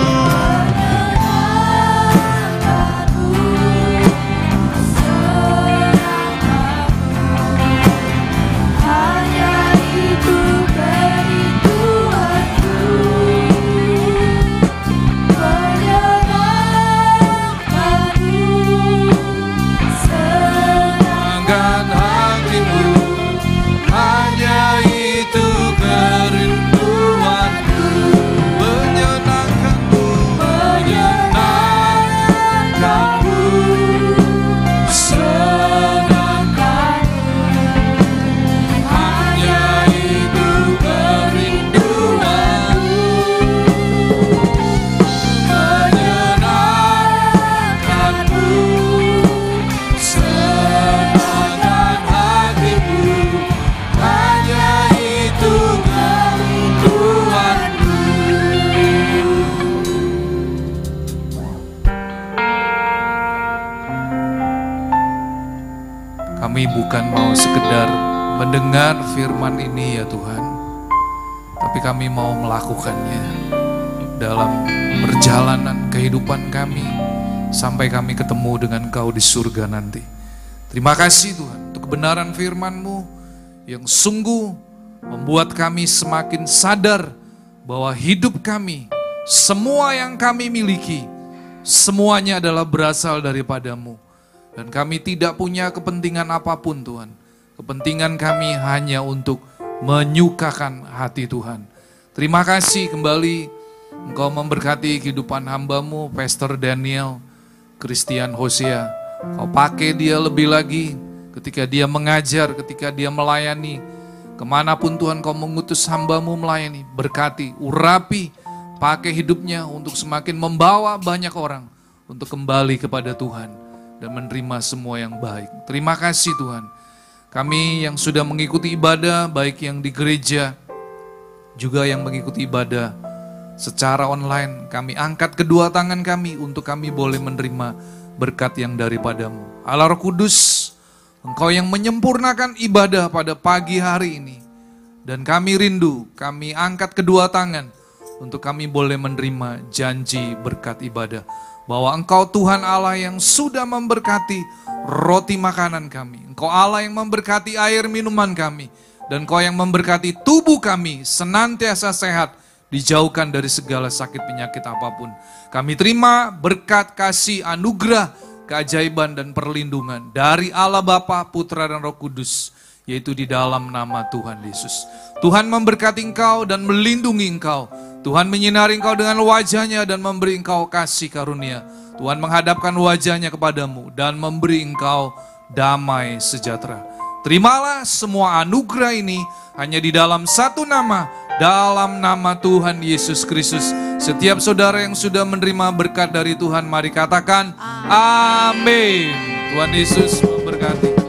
Senangkan hatimu. bukan mau sekedar mendengar firman ini ya Tuhan, tapi kami mau melakukannya dalam perjalanan kehidupan kami sampai kami ketemu dengan Kau di surga nanti. Terima kasih Tuhan untuk kebenaran firman-Mu yang sungguh membuat kami semakin sadar bahwa hidup kami, semua yang kami miliki, semuanya adalah berasal daripada-Mu. Dan kami tidak punya kepentingan apapun Tuhan. Kepentingan kami hanya untuk menyukakan hati Tuhan. Terima kasih kembali Engkau memberkati kehidupan hamba-Mu, Pastor Daniel Christian Hosea. Kau pakai dia lebih lagi ketika dia mengajar, ketika dia melayani. Kemanapun Tuhan Kau mengutus hamba-Mu melayani, berkati, urapi, pakai hidupnya untuk semakin membawa banyak orang untuk kembali kepada Tuhan dan menerima semua yang baik. Terima kasih Tuhan. Kami yang sudah mengikuti ibadah, baik yang di gereja, juga yang mengikuti ibadah secara online, kami angkat kedua tangan kami untuk kami boleh menerima berkat yang daripada-Mu. Allah Roh Kudus, Engkau yang menyempurnakan ibadah pada pagi hari ini. Dan kami rindu, kami angkat kedua tangan untuk kami boleh menerima janji berkat ibadah. Bahwa Engkau Tuhan Allah yang sudah memberkati roti makanan kami. Engkau Allah yang memberkati air minuman kami. Dan Engkau yang memberkati tubuh kami senantiasa sehat, dijauhkan dari segala sakit penyakit apapun. Kami terima berkat, kasih, anugerah, keajaiban dan perlindungan dari Allah Bapa, Putra dan Roh Kudus, yaitu di dalam nama Tuhan Yesus. Tuhan memberkati engkau dan melindungi engkau. Tuhan menyinari engkau dengan wajahnya dan memberi engkau kasih karunia. Tuhan menghadapkan wajahnya kepadamu dan memberi engkau damai sejahtera. Terimalah semua anugerah ini hanya di dalam satu nama, dalam nama Tuhan Yesus Kristus. Setiap saudara yang sudah menerima berkat dari Tuhan, mari katakan amin. Tuhan Yesus memberkati.